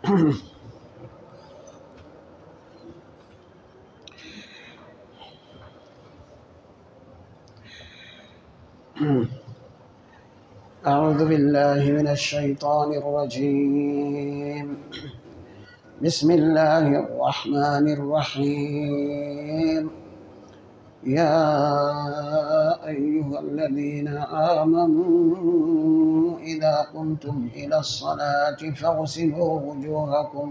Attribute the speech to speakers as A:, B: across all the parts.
A: أعوذ بالله من الشيطان الرجيم. بسم الله الرحمن الرحيم. يا أيها الذين آمنوا إذا قمتم إلى الصلاة فاغسلوا وجوهكم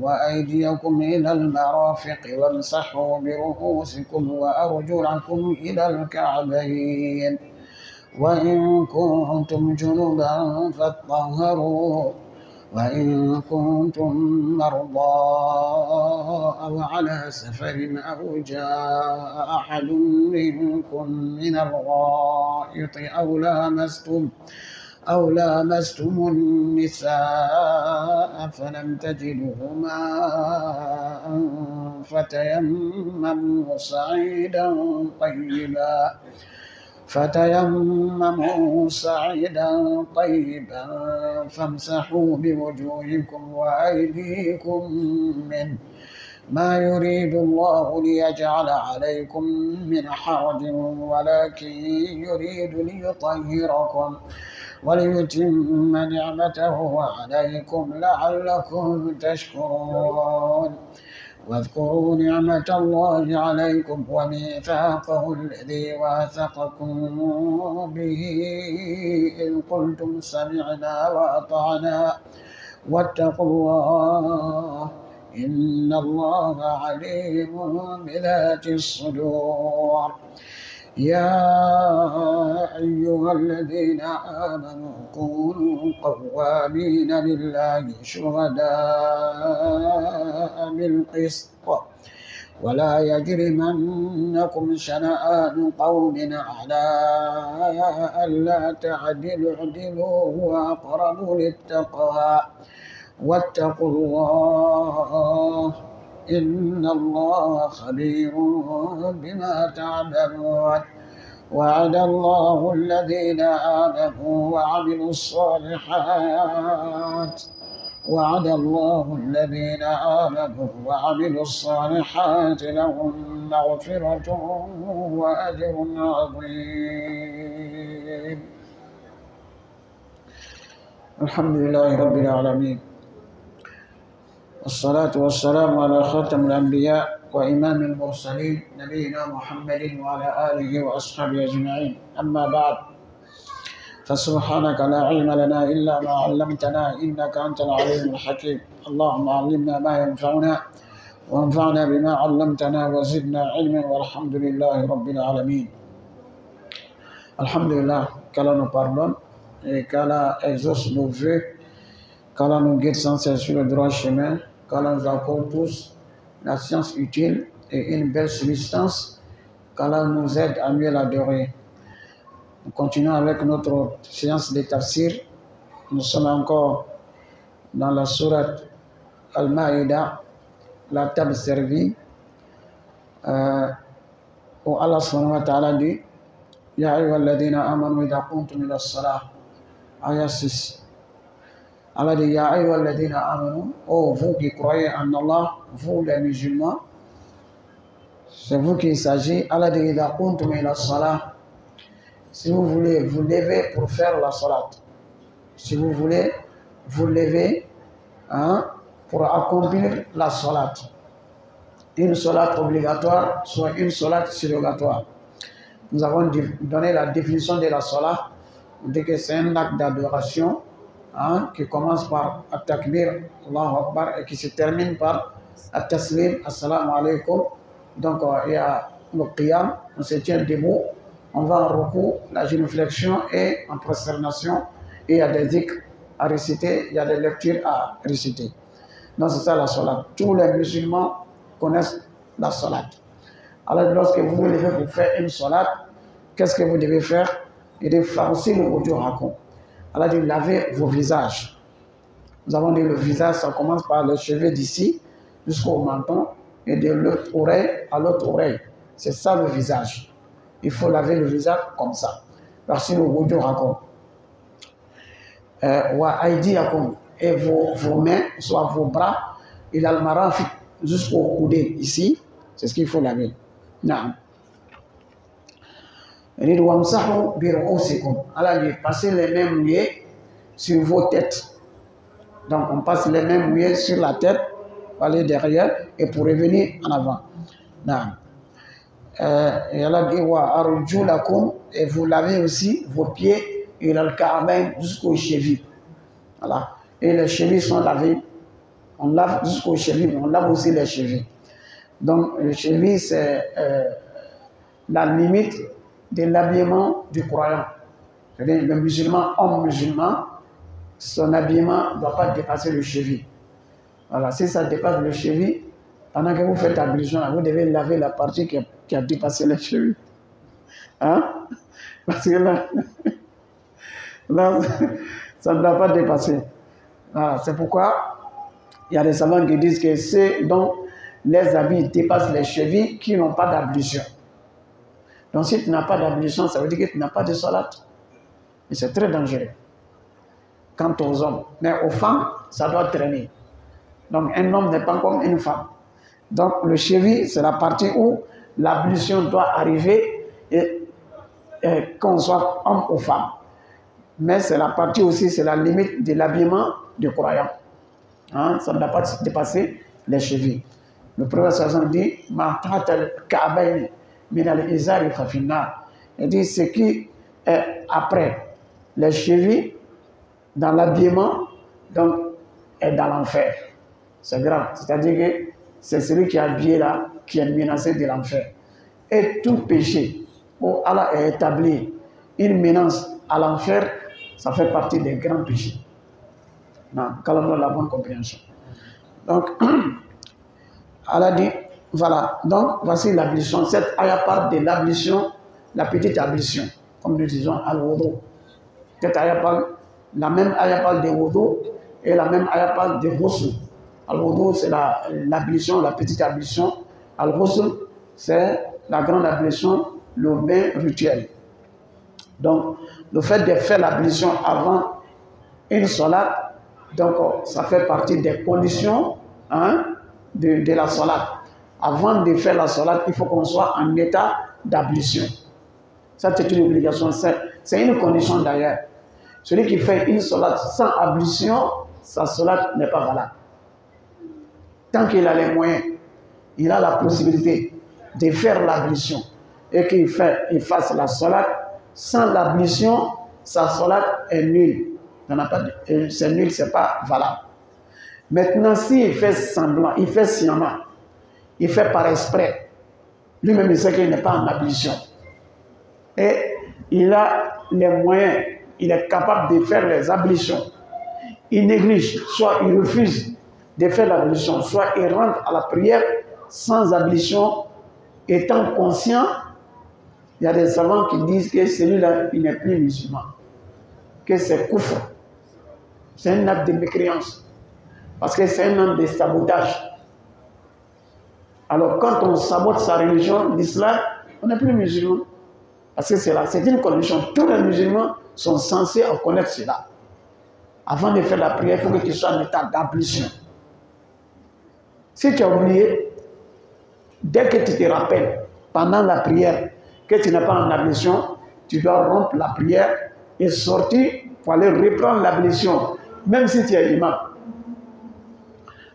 A: وأيديكم إلى المرافق وامسحوا برؤوسكم وأرجلكم إلى الكعبين وإن كنتم جنبا فاطهروا وإن كنتم مرضى أو على سفر أو جاء أحد منكم من الغائط أو لامستم النساء فلم تجدوا ماء فتيمموا صعيدا طيبا فامسحوا بوجوهكم وأيديكم منه ما يريد الله ليجعل عليكم من حرج ولكن يريد ليطهركم وليتم نعمته عليكم لعلكم تشكرون. واذكروا نعمة الله عليكم وميثاقه الذي واثقكم به إذ قلتم سمعنا وأطعنا واتقوا الله إن الله عليم بذات الصدور. يا أيها الذين آمنوا كونوا قوامين لله شهداء بالقسط ولا يجرمنكم شنآن قوم على ألا تعدلوا اعدلوا هو أقرب للتقوى واتقوا الله إن الله خبير بما تعملون. وعد الله الذين آمنوا وعملوا الصالحات لهم مغفرة وأجر عظيم. الحمد لله رب العالمين، والصلاة والسلام على خاتم الأنبياء وإمام المرسلين نبينا محمد وعلى آله وأصحابه أجمعين. أما بعد، فسبحانك لا علم لنا إلا ما علمتنا إنك أنت العليم الحكيم. اللهم علمنا ما ينفعنا وانفعنا بما علمتنا وزدنا علما والحمد لله رب العالمين. Alhamdulillah, qu'Allah nous pardonne et qu'Allah exauce nos vœux, qu'Allah nous guide sans cesse sur le droit chemin, qu'Allah nous accorde tous la science utile et une belle subsistance, qu'Allah nous aide à mieux l'adorer. Nous continuons avec notre séance de tafsir. Nous sommes encore dans la sourate Al-Maïda, la table servie, où Allah subhanahu wa ta'ala dit Ya ayyuhalladhina amanu idha qumtum ila as-salah. Ayat 6. Allah dit Ya ayyuhalladhina amanu, oh vous qui croyez en Allah, vous les musulmans, c'est vous qui il s'agit. Allah dit idha qumtum ila as-salah. Si vous voulez vous lever pour faire la salat, si vous voulez vous lever pour accomplir la salat, une salat obligatoire, soit une salat surrogatoire. Nous avons donné la définition de la salat. On dit que c'est un acte d'adoration qui commence par At-Takbir, Allahu Akbar, et qui se termine par At-Taslim, Assalamu alaikum. Donc il y a le qiyam, on se tient debout, on va en recours, la génuflexion et en prosternation, et il y a des dhikr à réciter, il y a des lectures à réciter. Donc c'est ça la salat. Tous les musulmans connaissent la salat. Alors lorsque vous vous levez pour faire une salat, qu'est-ce que vous devez faire? Il dit farci le wujuhakum. Allah dit lavez vos visages. Nous avons dit le visage, ça commence par les cheveux d'ici jusqu'au menton et de l'autre oreille à l'autre oreille. C'est ça le visage. Il faut laver le visage comme ça. Farci le wujuhakum. wa aydiyakum, et vos mains, soit vos bras, il a le marafiq jusqu'au coude ici, c'est ce qu'il faut laver. Non. Il dit wamsahu bi ru'usikum, Allah dit passez les mains mouillées sur vos têtes. Donc on passe les mains mouillées sur la tête, pour aller derrière et pour revenir en avant. Non. Et Allah dit wa arjulakum, et vous lavez aussi vos pieds et le ka'bayn jusqu'aux chevilles. Voilà. Et les chevilles sont lavées. On lave jusqu'aux chevilles, mais on lave aussi les chevilles. Donc les chevilles, c'est la limite de l'habillement du croyant. C'est-à-dire le musulman, homme musulman, son habillement ne doit pas dépasser le cheville. Voilà. Si ça dépasse le cheville, pendant que vous faites ablution, vous devez laver la partie qui a dépassé les chevilles. Hein? Parce que là, ça ne doit pas dépasser. Voilà. C'est pourquoi il y a des savants qui disent que ceux dont les habits dépassent les chevilles qui n'ont pas d'ablution. Donc si tu n'as pas d'ablution, ça veut dire que tu n'as pas de salat. Et c'est très dangereux. Quant aux hommes. Mais aux femmes, ça doit traîner. Donc un homme n'est pas comme une femme. Donc le cheville, c'est la partie où l'ablution doit arriver et qu'on soit homme ou femme. Mais c'est la partie aussi, c'est la limite de l'habillement du croyant. Hein? Ça ne doit pas dépasser les chevilles. Le prophète dit ma ta'atal ka'bayn min al-izari fa finnar. Il dit ce qui est après les chevilles dans l'habillement, donc est dans l'enfer. C'est grave. C'est-à-dire que c'est celui qui est habillé là qui est menacé de l'enfer. Et tout péché où Allah a établi une menace à l'enfer, ça fait partie des grands péchés. Non, qu'Allah la bonne compréhension. Donc, Allah dit, voilà, donc voici l'ablution. Cette ayah parle de l'ablution, la petite ablution, comme nous disons al-wudu. Cette ayah parle, la même ayah parle de wudu et la même ayah parle de ghusl. Al-wudu, c'est l'ablution, la petite ablution. Al-ghusl, c'est la grande ablution, le bain rituel. Donc, le fait de faire l'ablution avant une salat, donc ça fait partie des conditions de la salat. Avant de faire la salat, il faut qu'on soit en état d'ablution. Ça, c'est une obligation. C'est une condition d'ailleurs. Celui qui fait une salat sans ablution, sa salat n'est pas valable. Tant qu'il a les moyens, il a la possibilité de faire l'ablution et qu'il fasse la salat sans l'ablution, sa salat est nulle. C'est nul, c'est pas valable. Maintenant, s'il fait semblant, il fait sciemment, il fait par esprit, lui-même il sait qu'il n'est pas en ablution. Et il a les moyens, il est capable de faire les ablutions. Il néglige, soit il refuse de faire l'ablution, soit il rentre à la prière sans ablution, étant conscient. Il y a des savants qui disent que celui-là, il n'est plus musulman, que c'est kufr. C'est un acte de mécréance. Parce que c'est un acte de sabotage. Alors quand on sabote sa religion, l'islam, on n'est plus musulman. Parce que c'est une condition. Tous les musulmans sont censés en connaître cela. Avant de faire la prière, il faut que tu sois en état d'ablution. Si tu as oublié, dès que tu te rappelles, pendant la prière, que tu n'es pas en ablution, tu dois rompre la prière et sortir pour aller reprendre l'ablution. Même si tu es imam.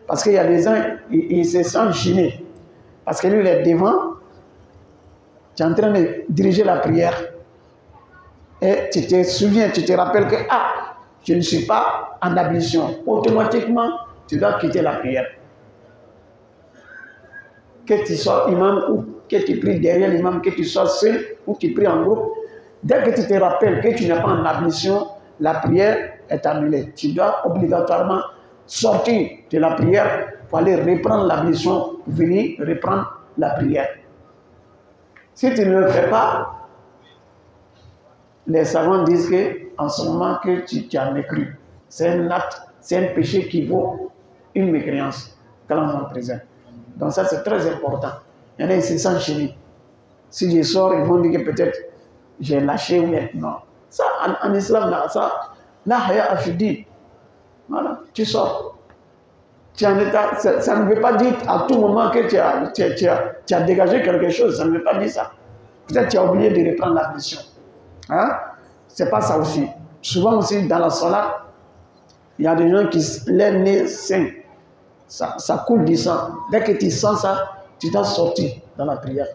A: Parce qu'il y a des gens, ils se sentent gênés. Parce que lui, il est devant, tu es en train de diriger la prière. Et tu te souviens, tu te rappelles que, je ne suis pas en ablution. Automatiquement, tu dois quitter la prière. Que tu sois imam ou que tu pries derrière l'imam, que tu sois seul ou tu pries en groupe. Dès que tu te rappelles que tu n'es pas en ablution, la prière est annulée. Tu dois obligatoirement sortir de la prière pour aller reprendre l'ablution, pour venir reprendre la prière. Si tu ne le fais pas, les savants disent qu'en ce moment que tu as mécru, c'est un acte, c'est un péché qui vaut une mécréance, qu'Allah en présente. Donc ça c'est très important. Il y en a qui se sentent chez lui. Si je sors, ils vont dire que peut-être j'ai lâché ou non. Ça, en islam, ça, La haya afidi. Voilà, tu sors. Tu es en état, ça ne veut pas dire à tout moment que tu as dégagé quelque chose. Ça ne veut pas dire ça. Peut-être tu as oublié de reprendre l'ablution. Hein? C'est pas ça aussi. Souvent aussi dans la salat, il y a des gens qui leur nez sain. Ça coule du sang. Dès que tu sens ça, tu dois sortir dans la prière.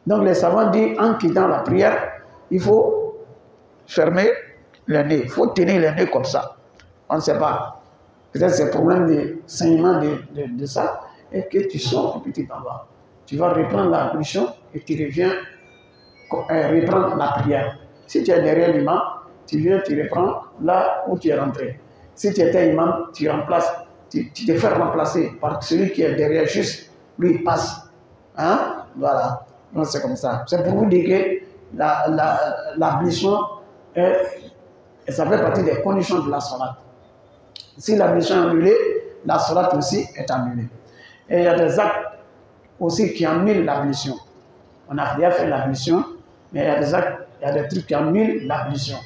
A: Donc les savants disent, en quittant la prière, il faut fermer le nez. Il faut tenir le nez comme ça. On ne sait pas. Peut-être c'est le problème de saignement de ça. Et que tu sors et puis tu t'en vas. Tu vas reprendre la mission et tu reviens reprendre la prière. Si tu es derrière l'imam, tu viens, tu reprends là où tu es rentré. Si tu étais imam, tu remplaces, tu te fais remplacer par celui qui est derrière juste, lui il passe. Hein? Voilà. Donc c'est comme ça. C'est pour vous dire que l'ablution, ça fait partie des conditions de la salat. Si l'ablution est annulée, la salat aussi est annulée. Et il y a des actes aussi qui annulent l'ablution. On a déjà fait l'ablution, mais il y a des actes, il y a des trucs qui annulent l'ablution.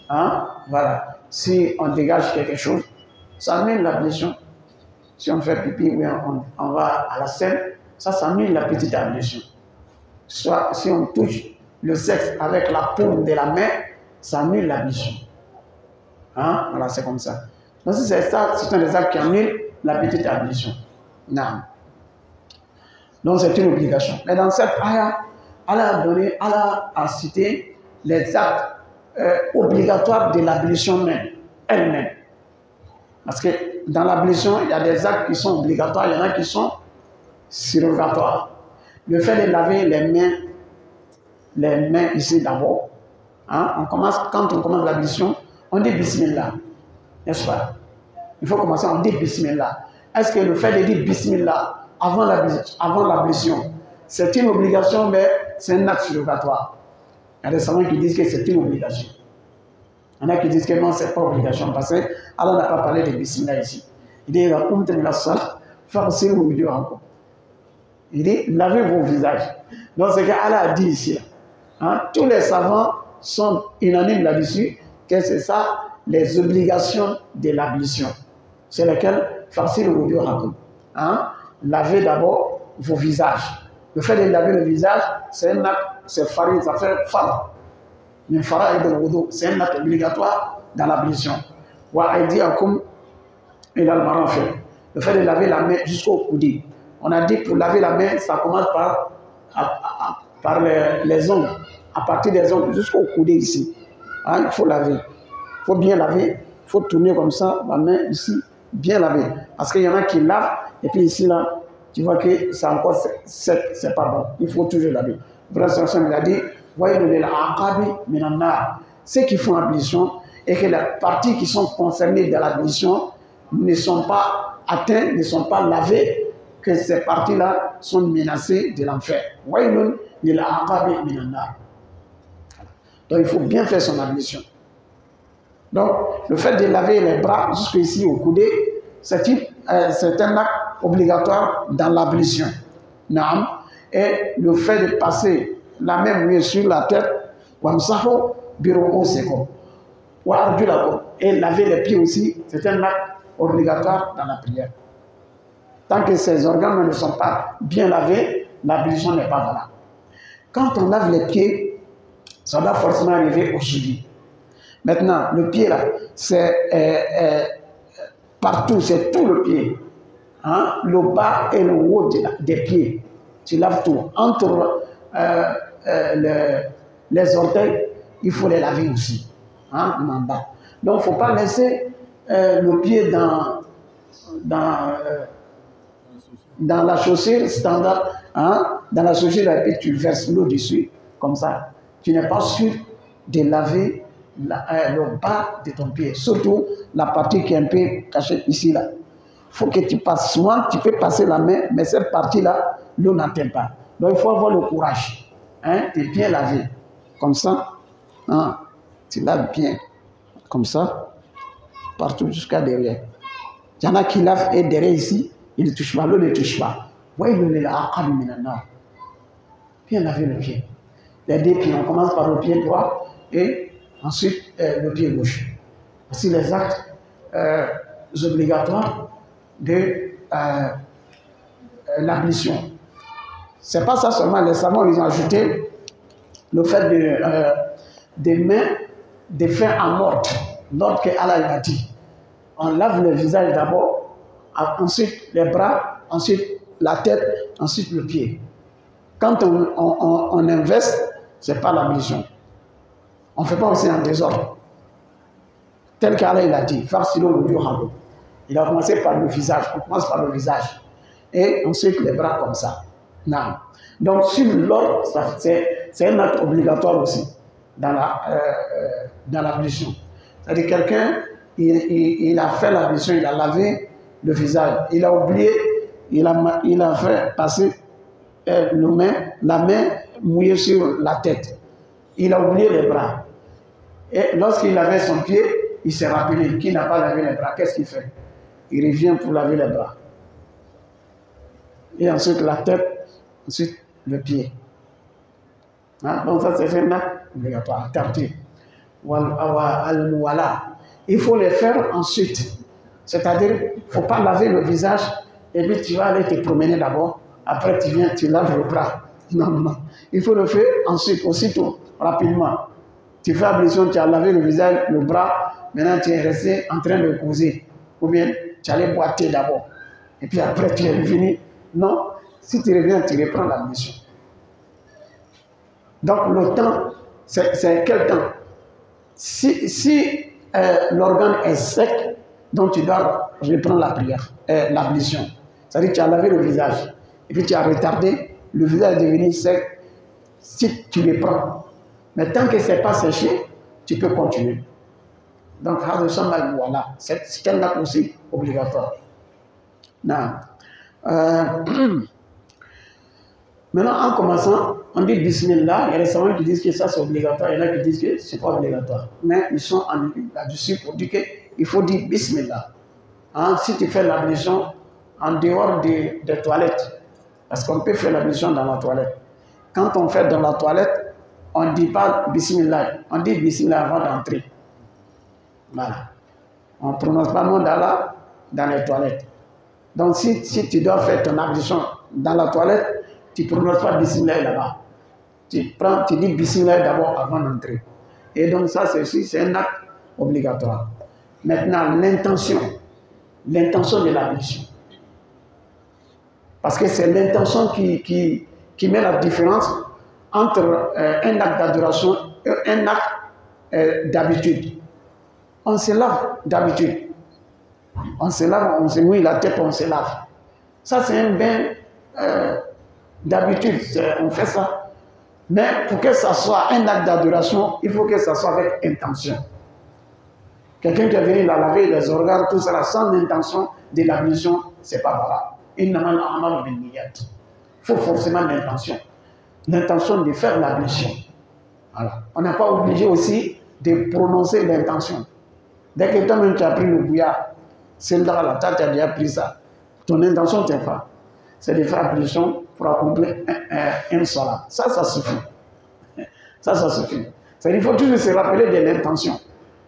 A: Hein? Voilà. Si on dégage quelque chose, ça annule l'ablution. Si on fait pipi ou on va à la scène, ça annule la petite ablution. Soit si on touche le sexe avec la paume de la main, ça annule l'ablution. Hein? Voilà, c'est comme ça. Donc si c'est ça, ce sont des actes qui annulent la petite ablution. Non. Donc c'est une obligation. Mais dans cette ayah, Allah a cité les actes obligatoires de l'ablution même, elle-même. Parce que dans l'ablution, il y a des actes qui sont obligatoires, il y en a qui sont surrogatoires. Le fait de laver les mains ici d'abord, hein, quand on commence l'ablution, on dit Bismillah, n'est-ce pas? Il faut commencer, on dit Bismillah. Est-ce que le fait de dire Bismillah avant l'ablution, c'est une obligation, mais c'est un acte surrogatoire? Il y a des savants qui disent que c'est une obligation. Il y en a qui disent que non, ce n'est pas obligation, parce que Allah n'a pas parlé de Bismillah ici. Il dit, il dit, lavez vos visages. Donc, ce qu'Allah a dit ici, hein, tous les savants sont unanimes là-dessus, que c'est ça, les obligations de l'ablution. C'est lesquelles, hein, lavez d'abord vos visages. Le fait de laver le visage, c'est un acte, c'est farid, ça fait fard. Mais fard est dans le wudu, c'est un acte obligatoire dans l'ablution. Le fait de laver la main jusqu'au coude. On a dit pour laver la main, ça commence par les ongles, à partir des ongles jusqu'au coude ici. Hein, il faut laver. Il faut bien laver. Il faut tourner comme ça, la main ici, bien laver. Parce qu'il y en a qui lavent, et puis ici, là, tu vois que c'est encore sec, c'est pas bon. Il faut toujours laver. Le prophète il a dit, ceux qui font l'ablution et que les parties qui sont concernées dans l'ablution ne sont pas atteintes, ne sont pas lavées, que ces parties-là sont menacées de l'enfer. Donc il faut bien faire son ablution. Donc le fait de laver les bras jusqu'ici au coude, c'est un acte obligatoire dans l'ablution. Et le fait de passer la main sur la tête, et laver les pieds aussi, c'est un acte obligatoire dans la prière. Tant que ces organes ne sont pas bien lavés, l'ablution n'est pas valable. Quand on lave les pieds, ça doit forcément arriver au cheville. Maintenant, le pied là, c'est partout, c'est tout le pied. Hein? Le bas et le haut des pieds. Tu laves tout. Entre les orteils, il faut les laver aussi. Hein? En bas. Donc, il ne faut pas laisser le pied dans la chaussure standard. Hein? Dans la chaussure, et puis tu verses l'eau dessus, comme ça. Tu n'es pas sûr de laver le bas de ton pied. Surtout la partie qui est un peu cachée ici, là. Il faut que tu passes. Souvent, tu peux passer la main, mais cette partie-là, l'eau n'atteint pas. Donc, il faut avoir le courage de bien laver. Comme ça, hein, tu laves bien. Comme ça, partout jusqu'à derrière. Il y en a qui lavent et derrière ici, ils ne touchent pas, l'eau ne touche pas. Voyez, bien laver le pied. Les deux pieds, on commence par le pied droit et ensuite le pied gauche. Voici les actes obligatoires de l'ablution. Ce n'est pas ça seulement, les savants ils ont ajouté le fait des mains, des fins à mordre, l'ordre que Allah a dit. On lave le visage d'abord, ensuite les bras, ensuite la tête, ensuite le pied. Quand on inverse, ce n'est pas l'ablution. On ne fait pas aussi en désordre. Tel qu'Allah il a dit, il a commencé par le visage, on commence par le visage. Et ensuite les bras comme ça. Non. Donc sur l'ordre, c'est un acte obligatoire aussi dans l'ablution. C'est-à-dire quelqu'un, il a fait l'ablution, il a lavé le visage, il a oublié, il a fait passer la main mouillée sur la tête. Il a oublié les bras. Et lorsqu'il lavait son pied, il s'est rappelé qu'il n'a pas lavé les bras. Qu'est-ce qu'il fait? Il revient pour laver les bras. Et ensuite la tête, ensuite le pied. Hein? Donc ça c'est un acte obligatoire. Il faut les faire ensuite. C'est-à-dire, il ne faut pas laver le visage et puis tu vas aller te promener d'abord. Après tu viens, tu laves le bras. Non, non, non. Il faut le faire ensuite, aussitôt, rapidement. Tu fais ablution, tu as lavé le visage, le bras. Maintenant tu es resté en train de causer. Ou bien tu allais boiter d'abord. Et puis après tu es revenu. Non, si tu reviens, tu reprends l'ablution. Donc le temps, c'est quel temps? Si l'organe est sec, donc tu dois reprendre la prière, l'ablution. C'est-à-dire que tu as lavé le visage, et puis tu as retardé, le visage est devenu sec, si tu reprends. Mais tant que ce n'est pas séché, tu peux continuer. Donc, voilà, c'est un acte aussi obligatoire. Non. Maintenant, en commençant, on dit Bismillah. Il y a des savants qui disent que ça c'est obligatoire, il y en a qui disent que ce n'est pas obligatoire. Mais ils sont là-dessus pour dire qu'il faut dire Bismillah. Hein, si tu fais l'ablution en dehors des toilettes, parce qu'on peut faire l'ablution dans la toilette. Quand on fait dans la toilette, on ne dit pas Bismillah, on dit Bismillah avant d'entrer. Voilà. On ne prononce pas le nom d'Allah dans les toilettes. Donc si tu dois faire ton ablution dans la toilette, tu ne prononces pas Bismillah là-bas. Tu dis Bismillah d'abord avant d'entrer. Et donc ça c'est un acte obligatoire. Maintenant l'intention de l'ablution. Parce que c'est l'intention qui met la différence entre un acte d'adoration et un acte d'habitude. On se lave d'habitude. On se lave, on se mouille la tête, on se lave. Ça, c'est un bain d'habitude. On fait ça. Mais pour que ça soit un acte d'adoration, il faut que ça soit avec intention. Quelqu'un qui est venu la laver les organes, tout ça, sans l'intention de l'ablution, ce n'est pas valable. Il faut forcément l'intention. L'intention de faire l'ablution. Voilà. On n'a pas obligé aussi de prononcer l'intention. Dès que toi-même tu as pris le bouillard, c'est dans la tête, tu as déjà pris ça. Ton intention, tu pas. C'est de faire l'ablution pour accomplir un salat. Ça suffit. Ça suffit. Il faut toujours se rappeler de l'intention.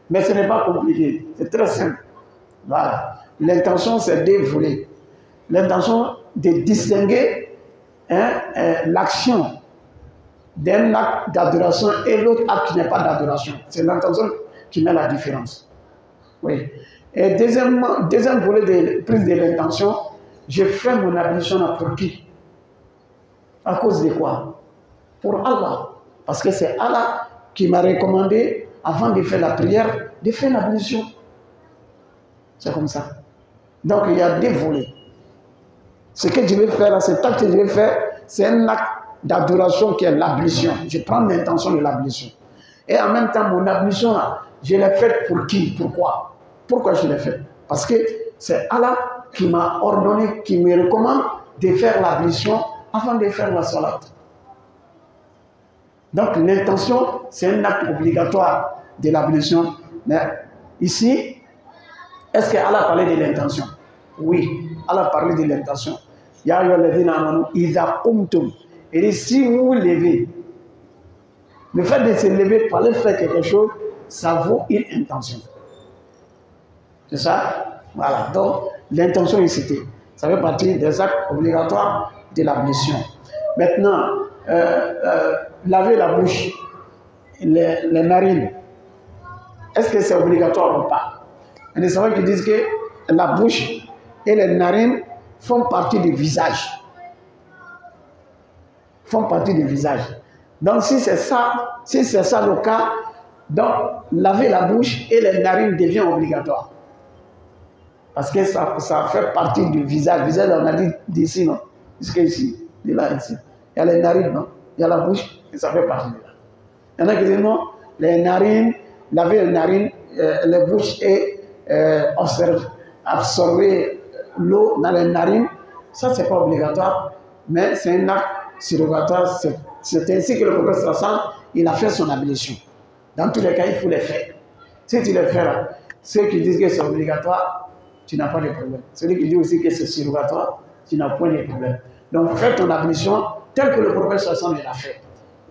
A: Mais ce n'est pas compliqué. C'est très simple. Voilà. L'intention, c'est d'évoluer. L'intention de distinguer l'action d'un acte d'adoration et l'autre acte qui n'est pas d'adoration. C'est l'intention qui met la différence. Oui. Et deuxième volet de prise de l'intention, je fais mon ablution pour qui? À cause de quoi? Pour Allah. Parce que c'est Allah qui m'a recommandé, avant de faire la prière, de faire l'ablution. C'est comme ça. Donc il y a deux volets. Ce que je vais faire là, cet acte que je vais faire, c'est un acte d'adoration qui est l'ablution. Je prends l'intention de l'ablution. Et en même temps, mon ablution là, je l'ai faite pour qui? Pourquoi? Pourquoi je l'ai faite? Parce que c'est Allah qui m'a ordonné, qui me recommande de faire l'ablution avant de faire la salat. Donc l'intention, c'est un acte obligatoire de l'ablution. Mais ici, est-ce que Allah a parlé de l'intention? Oui, Allah a parlé de l'intention. Ya ayyuhalladhina amanu idha qumtum. Et si vous vous levez, le fait de se lever, il fallait faire quelque chose, ça vaut une intention. C'est ça? Voilà. Donc, l'intention est citée. Ça fait partie des actes obligatoires de l'ablution. Maintenant, laver la bouche, les narines, est-ce que c'est obligatoire ou pas? Il y a des savants qui disent que la bouche et les narines font partie du visage. Font partie du visage. Donc, si c'est ça le cas, donc laver la bouche et les narines devient obligatoire. Parce que ça fait partie du visage. Le visage, on a dit d'ici, non? Jusqu'ici, de là, ici. Il y a les narines, non? Il y a la bouche, et ça fait partie de là. Il y en a qui disent non, les narines, laver les narines, les bouches et absorber l'eau dans les narines, ça, c'est pas obligatoire, mais c'est un acte surrogatoire. C'est ainsi que le prophète sallam, il a fait son ablution. Dans tous les cas, il faut les faire. Si tu les fais là, ceux qui disent que c'est obligatoire, tu n'as pas de problème. Celui qui dit aussi que c'est surrogatoire, tu n'as point de problème. Donc, fais ton ablution tel que le prophète sallam l'a fait.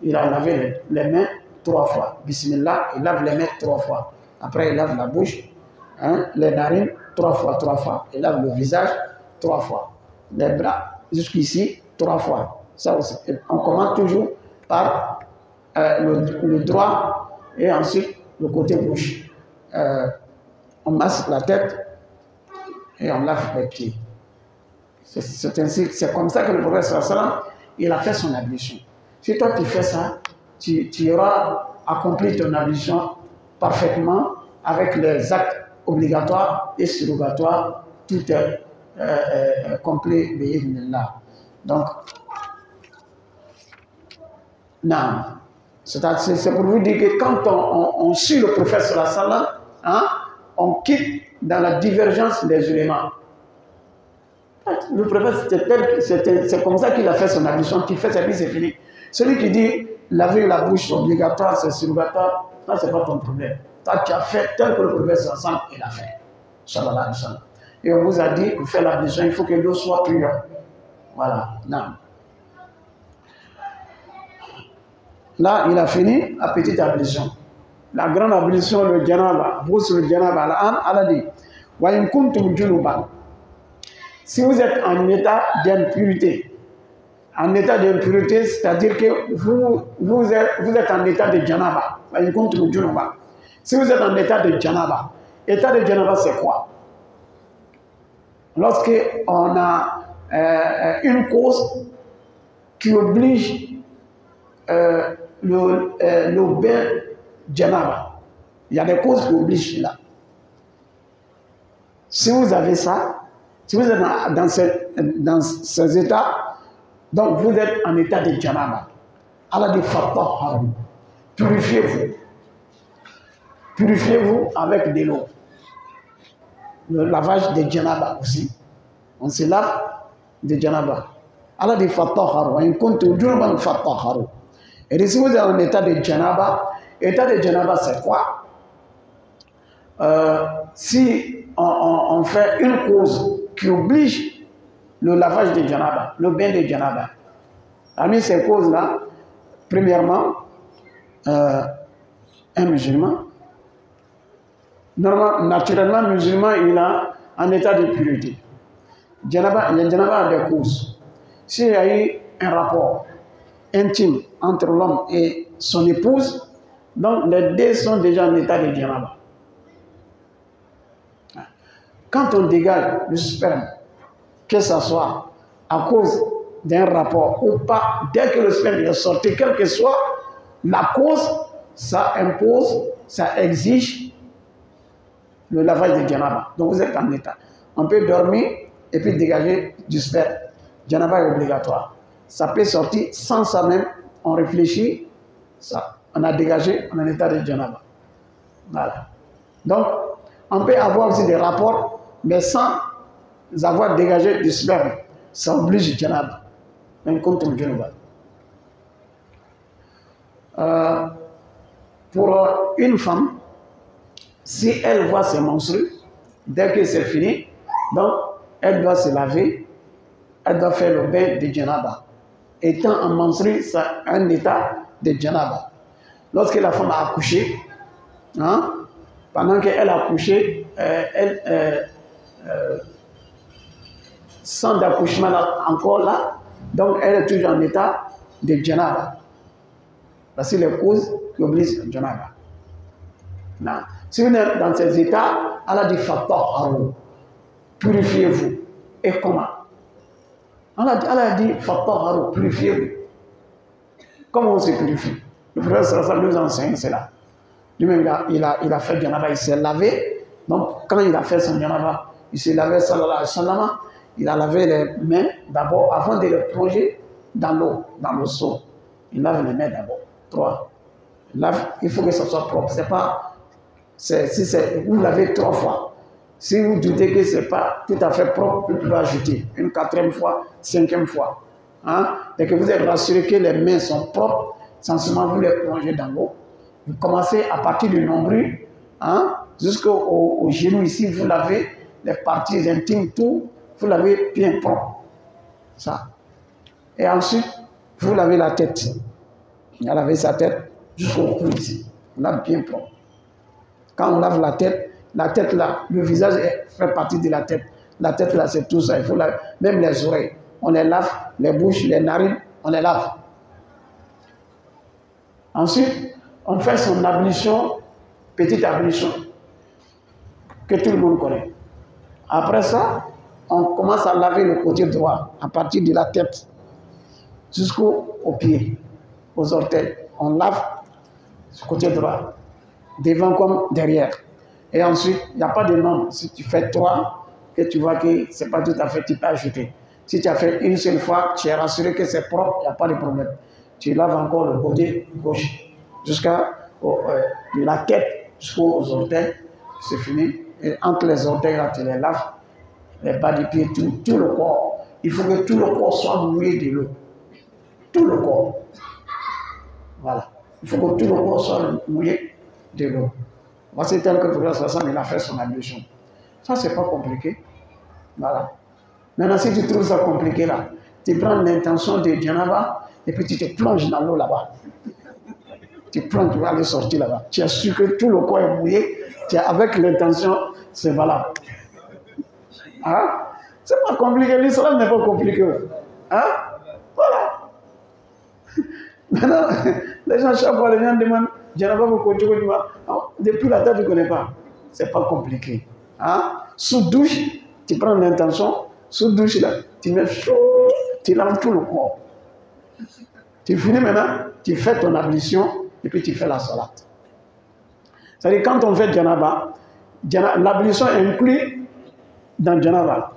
A: Il a lavé les mains 3 fois. Bismillah, il lave les mains 3 fois. Après, il lave la bouche, hein, les narines 3 fois. Il lave le visage 3 fois. Les bras jusqu'ici 3 fois. Ça aussi. On commence toujours par le droit et ensuite le côté gauche. On masse la tête et on lave les pieds. C'est comme ça que le prophète sallam, il a fait son ablution. Si toi tu fais ça, tu auras accompli ton ablution parfaitement avec les actes obligatoires et surrogatoires, tout est complet, bi'idhnillah. Donc, non. C'est pour vous dire que quand on suit le prophète sallam, hein, on quitte dans la divergence des éléments. Le prophète, c'est comme ça qu'il a fait son ablution. Tu fais ça, puis c'est fini. Celui qui dit laver la bouche obligatoire, c'est surrogatoire, ça c'est pas ton problème. Toi, tu as fait tel que le prophète sallam il a fait. Sallallahu alayhi wa sallam. Et on vous a dit, pour faire l'ablution, il faut que l'eau soit pure. Voilà. Non. Là, il a fini la petite ablution. La grande ablution, le janaba, vous sur le janaba, Allah dit, wa in kuntum junuban. Si vous êtes en état d'impureté, c'est-à-dire que vous êtes en état de janaba. Wa in kuntum junuban. Si vous êtes en état de janaba c'est quoi? Lorsqu'on a une cause qui oblige le bain janaba. Il y a des causes qui obligent là. Si vous avez ça, si vous êtes dans ces états, donc vous êtes en état de janaba. Allah dit fatahharu. Purifiez-vous. Purifiez-vous avec de l'eau. Le lavage de janaba aussi. On se lave de janaba. Allah dit fatahharu. Wa in kuntum junuban fatahharu. Et si vous êtes en état de janaba c'est quoi? Si on fait une cause qui oblige le lavage de janaba, le bain de janaba. Parmi ces causes-là, premièrement, un musulman, naturellement, musulman, il est en état de pureté. Le janaba a des causes. S'il y a eu un rapport intime entre l'homme et son épouse, donc les deux sont déjà en état de janaba. Quand on dégage le sperme, que ce soit à cause d'un rapport ou pas, dès que le sperme est sorti, quelle que soit la cause, ça impose, ça exige le lavage de janaba. Donc vous êtes en état. On peut dormir et puis dégager du sperme. Janaba est obligatoire. Ça peut sortir sans ça même, on réfléchit, ça, on a dégagé, on est en état de janaba. Voilà. Donc, on peut avoir aussi des rapports, mais sans avoir dégagé du sperme. Ça oblige janaba. Même contre le janaba. Pour une femme, si elle voit ses menstrues, dès que c'est fini, donc elle doit se laver, elle doit faire le bain de janaba. Étant en menstrues, c'est un état de janaba. Lorsque la femme a accouché, hein, pendant qu'elle a couché, sang d'accouchement encore là, donc elle est toujours en état de janaba. Voici les causes qui obligent le janaba. Si vous êtes dans ces états, Allah dit Fattahharu, purifiez-vous. Et comment? Allah a dit Fattahharu, purifiez-vous. Comment on se purifie? Le frère Sallallahu nous enseigne cela. Lui-même, il a fait janaba, il s'est lavé. Donc, quand il a fait son janaba, il s'est lavé, sallallahu alayhi wa sallam, il a lavé les mains d'abord avant de les plonger dans l'eau, dans le seau. Il lave les mains d'abord. 3. Il faut que ça soit propre. C'est pas, vous lavez 3 fois. Si vous doutez que ce n'est pas tout à fait propre, vous pouvez ajouter une 4e fois, 5e fois. Hein? Dès que vous êtes rassuré que les mains sont propres, sensiblement vous les plongez dans l'eau. Vous commencez à partir du nombril, hein, jusqu'au genou ici, vous lavez les parties intimes, tout, vous lavez bien propre. Ça. Et ensuite, vous lavez la tête. Il a lavé sa tête jusqu'au cou ici. On lave bien propre. Quand on lave la tête là, le visage fait partie de la tête. La tête là, c'est tout ça. Il faut laver. Même les oreilles, on les lave, les bouches, les narines, on les lave. Ensuite, on fait son ablution, petite ablution, que tout le monde connaît. Après ça, on commence à laver le côté droit, à partir de la tête jusqu'aux pieds, aux orteils. On lave ce côté droit, devant comme derrière. Et ensuite, il n'y a pas de nombre. Si tu fais 3, que tu vois que ce n'est pas tout à fait, tu peux ajouter. Si tu as fait une seule fois, tu es rassuré que c'est propre, il n'y a pas de problème. Tu laves encore le côté gauche, jusqu'à la tête, jusqu'aux orteils, c'est fini. Et entre les orteils, là, tu les laves, les bas du pied, tout le corps. Il faut que tout le corps soit mouillé de l'eau. Tout le corps. Voilà. Il faut que tout le corps soit mouillé de l'eau. Voici tel que le professeur Hassan, il a fait son ablution. Ça, c'est pas compliqué. Voilà. Maintenant, si tu trouves ça compliqué là, tu prends l'intention de janaba et puis tu te plonges dans l'eau là-bas. Tu plonges, tu vas aller sortir là-bas. Tu es sûr que tout le corps est mouillé. Tu es avec l'intention, c'est valable. Hein? C'est pas compliqué. L'islam n'est pas compliqué. Hein? Voilà. Maintenant, les gens, chaque fois, les gens demandent, janaba, depuis la tête, tu ne connais pas. C'est pas compliqué. Hein? Sous douche, tu prends l'intention. Sous douche, là, tu mets chaud, tu laves tout le corps. Tu finis maintenant, tu fais ton ablution et puis tu fais la salat. C'est-à-dire, quand on fait janaba, l'ablution inclut dans janaba.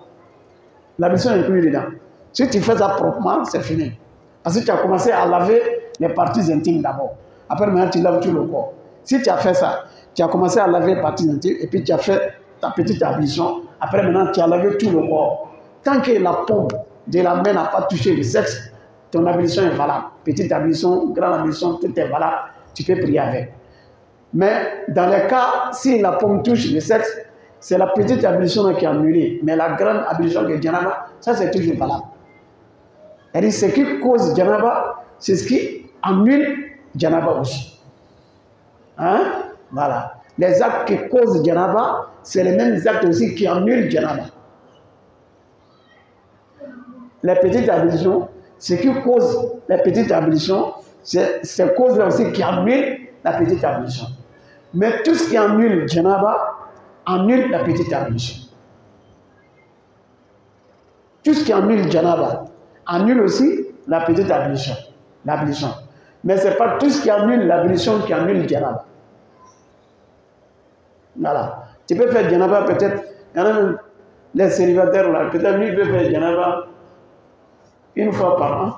A: L'ablution inclut dedans. Si tu fais ça proprement, c'est fini. Parce que tu as commencé à laver les parties intimes d'abord. Après, maintenant, tu laves tout le corps. Si tu as fait ça, tu as commencé à laver les parties intimes et puis tu as fait ta petite ablution. Après, maintenant, tu as lavé tout le corps. Tant que la paume de la main n'a pas touché le sexe, ton ablution est valable. Petite ablution, grande ablution, tout est valable. Tu peux prier avec. Mais dans les cas, si la paume touche le sexe, c'est la petite ablution qui est annulée. Mais la grande ablution de janaba, ça c'est toujours valable. C'est-à-dire, ce qui cause janaba, c'est ce qui annule janaba aussi. Hein? Voilà. Les actes qui causent janaba, c'est les mêmes actes aussi qui annulent janaba. Les petites ablutions, ce qui cause les petites ablutions, c'est ces causes-là aussi qui annulent la petite ablution. Mais tout ce qui annule janaba, annule la petite ablution. Tout ce qui annule janaba, annule aussi la petite ablution. Mais ce n'est pas tout ce qui annule l'ablution qui annule janaba. Voilà. Tu peux faire janaba peut-être, il y en a même les célibataires là, peut-être lui peut faire janaba une fois par an.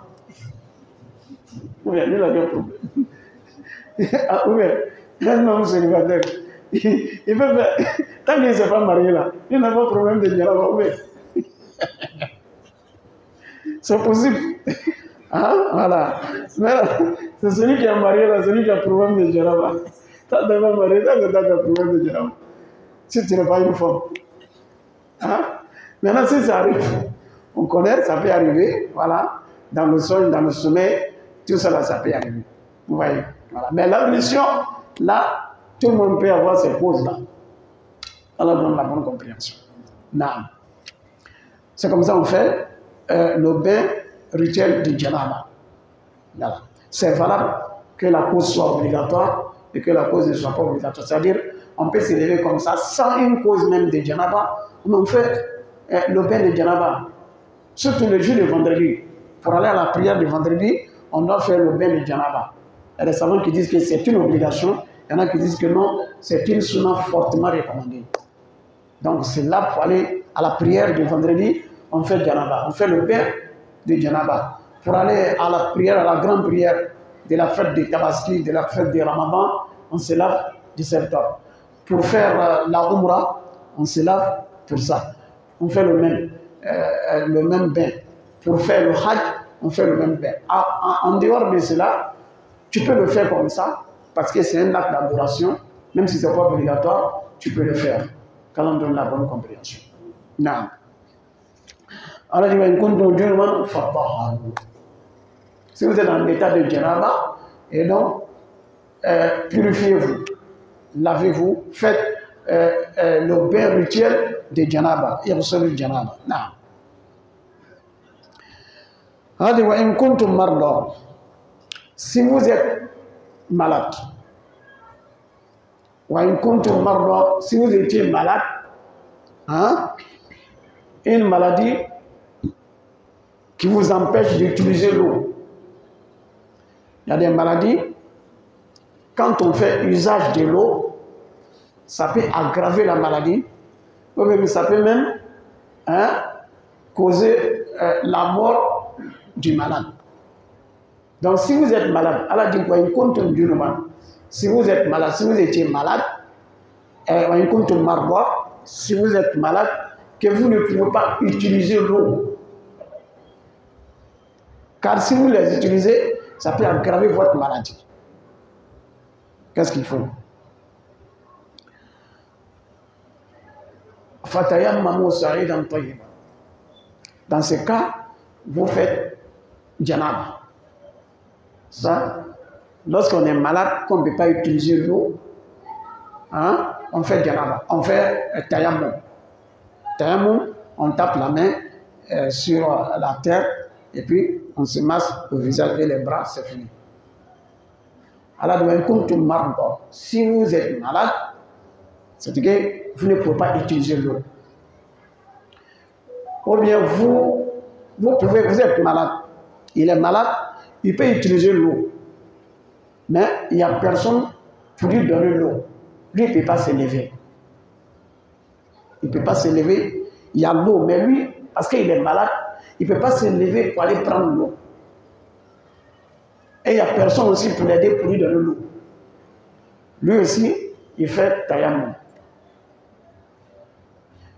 A: Oui, lui il a bien problème. Ah, oui, un homme célibataire, il peut faire, tant qu'il ne s'est pas marié là, il n'a pas de problème de janaba. Oui. C'est possible. Hein? Voilà. Mais c'est celui qui est marié là, celui qui a problème de janaba. Quand tu n'es pas marié, tu as problème de janaba. Si tu n'es pas une femme. Hein? Maintenant, si ça arrive, on connaît, ça peut arriver, voilà, dans le songe, dans le sommeil, tout ça là, ça peut arriver. Vous voyez? Voilà. Mais l'ablution, là, Tout le monde peut avoir ces causes-là. Allah donne la bonne compréhension. Naam. C'est comme ça qu'on fait le bain rituel du Janaba. Voilà. C'est valable que la cause soit obligatoire et que la cause ne soit pas obligatoire. C'est-à-dire, on peut se lever comme ça, sans une cause même de Janaba, on fait le bain de Janaba. Surtout le jour de vendredi. Pour aller à la prière de vendredi, on doit faire le bain de Janaba. Il y a des savants qui disent que c'est une obligation, il y en a qui disent que non, c'est une sunna fortement recommandée. Donc c'est là pour aller à la prière de vendredi, on fait Janaba, on fait le bain de Janaba. Pour aller à la prière, à la grande prière de la fête de Tabaski, de la fête de Ramadan, on se lave 17 heures. Pour faire la Umrah, on se lave pour ça. On fait le même bain. Pour faire le Hajj, on fait le même bain. En dehors de cela, tu peux le faire comme ça, parce que c'est un acte d'adoration, même si ce n'est pas obligatoire, tu peux le faire. Quand on donne la bonne compréhension. Non. Alors, si vous êtes en état de Janaba, et donc, purifiez-vous, lavez-vous, faites le bain rituel de Janaba, et vous le Janaba. Non. Si vous êtes malade, si vous étiez malade, hein, une maladie qui vous empêche d'utiliser l'eau. Il y a des maladies, quand on fait usage de l'eau, ça peut aggraver la maladie, ou même ça peut même causer la mort du malade. Donc si vous êtes malade, Allah dit si vous êtes malade, si vous étiez malade, si vous êtes malade, que vous ne pouvez pas utiliser l'eau. Car si vous les utilisez, ça peut aggraver votre maladie. Qu'est-ce qu'il faut? Dans ce cas, vous faites Janaba. Ça, lorsqu'on est malade, qu'on ne peut pas utiliser l'eau, hein, on fait Janaba. On fait Tayammum. Tayammum, on tape la main sur la terre et puis on se masse le visage et les bras, c'est fini. Alors, si vous êtes malade, c'est-à-dire que vous ne pouvez pas utiliser l'eau. Ou bien vous êtes malade. Il est malade, il peut utiliser l'eau. Mais il n'y a personne pour lui donner l'eau. Lui, il ne peut pas se lever. Il ne peut pas se lever. Il y a l'eau, mais lui, parce qu'il est malade, il ne peut pas se lever pour aller prendre l'eau. Et il n'y a personne aussi pour l'aider, pour lui donner l'eau. Lui aussi, il fait tayammum.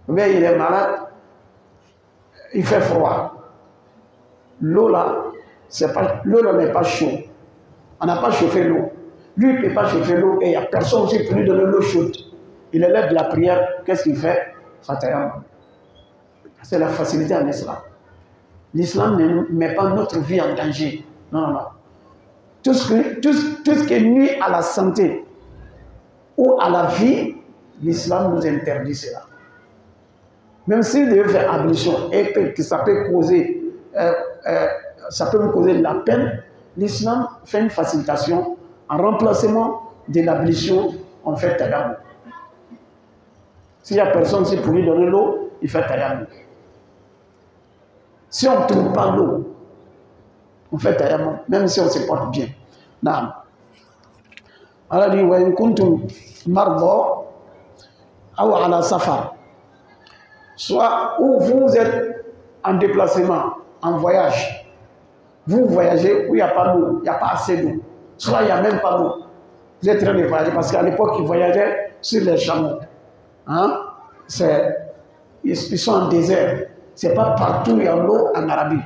A: Mais il est malade, il fait froid. L'eau là, l'eau n'est pas chaude. On n'a pas chauffé l'eau. Lui, il ne peut pas chauffer l'eau et il n'y a personne aussi pour lui donner l'eau chaude. Il élève de la prière, qu'est-ce qu'il fait? C'est la facilité en islam. L'islam ne met pas notre vie en danger. Non, non. Tout ce qui nuit à la santé ou à la vie, l'islam nous interdit cela. Même s'il devait faire ablution et que ça peut causer, vous causer de la peine, l'islam fait une facilitation. En remplacement de l'ablution, on fait tayammum. S'il n'y a personne pour lui donner l'eau, il fait tayammum. Si on ne trouve pas l'eau, on fait tayammum, même si on se porte bien. Naam. Allah dit wa in kuntum marda aw ala safar. Soit où vous êtes en déplacement, en voyage. Vous voyagez où il n'y a pas d'eau, il n'y a pas assez d'eau. Soit il n'y a même pas d'eau. Vous êtes en train de voyager parce qu'à l'époque, ils voyageaient sur les chameaux. Hein? Ils sont en désert. Ce n'est pas partout il y a l'eau en Arabie.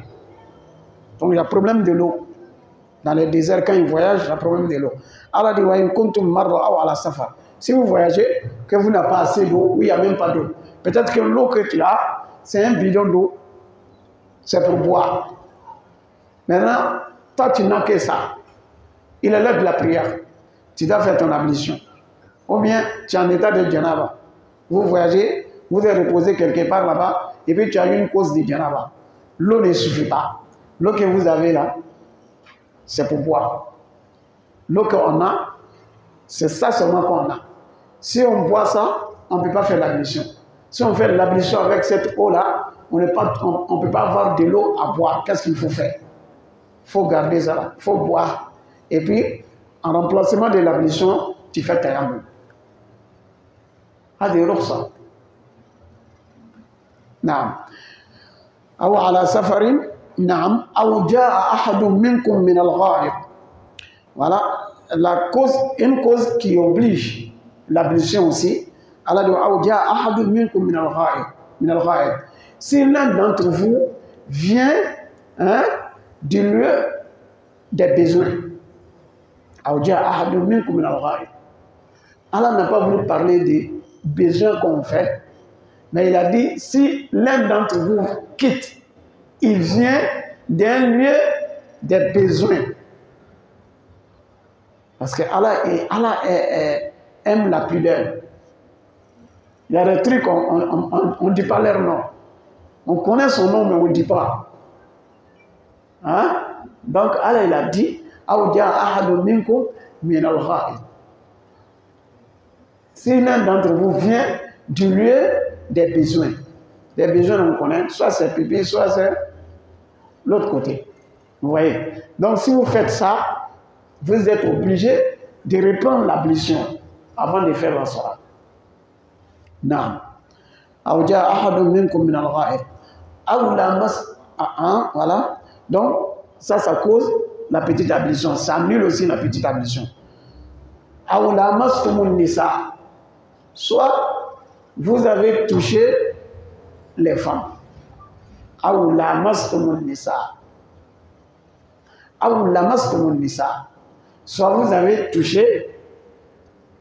A: Donc il y a problème de l'eau. Dans les déserts, quand ils voyagent, il y a problème de l'eau. Allah dit, si vous voyagez, que vous n'avez pas assez d'eau, ou il n'y a même pas d'eau. Peut-être que l'eau que tu as, c'est un bidon d'eau. C'est pour boire. Maintenant, toi, tu n'as que ça. Il est l'heure de la prière. Tu dois faire ton ablution. Ou bien tu es en état de janaba. Vous voyagez, vous êtes reposé quelque part là-bas, et puis tu as eu une cause de janaba. L'eau ne suffit pas. L'eau que vous avez là, c'est pour boire. L'eau qu'on a, c'est ça seulement qu'on a. Si on boit ça, on ne peut pas faire l'ablution. Si on fait l'ablution avec cette eau-là, on ne peut pas avoir de l'eau à boire. Qu'est-ce qu'il faut faire? Il faut garder ça là. Il faut boire. Et puis, en remplacement de l'ablution, tu fais tayammum. هذه رخصة. نعم. أو على سفر. نعم. أو جاء أحد منكم من الغائط. Voilà. La cause, une cause qui oblige l'ablution aussi. Alors, أو جاء أحد منكم من الغائط. Si l'un d'entre vous vient du lieu des besoins. أو جاء أحد منكم من الغائط. Allah n'a pas voulu parler des besoins qu'on fait, mais il a dit si l'un d'entre vous quitte, il vient d'un lieu des besoins. Parce que Allah aime la pudeur. Il y a des trucs, on ne dit pas leur nom. On connaît son nom, mais on ne dit pas. Hein? Donc Allah il a dit si l'un d'entre vous vient du lieu des besoins, on connaît, soit c'est pipi, soit c'est l'autre côté. Vous voyez? Donc si vous faites ça, vous êtes obligé de reprendre l'ablution avant de faire la soirée. Non. Voilà. Donc, ça cause la petite ablution. Ça annule aussi la petite ablution. Soit vous avez touché les femmes. Soit vous avez touché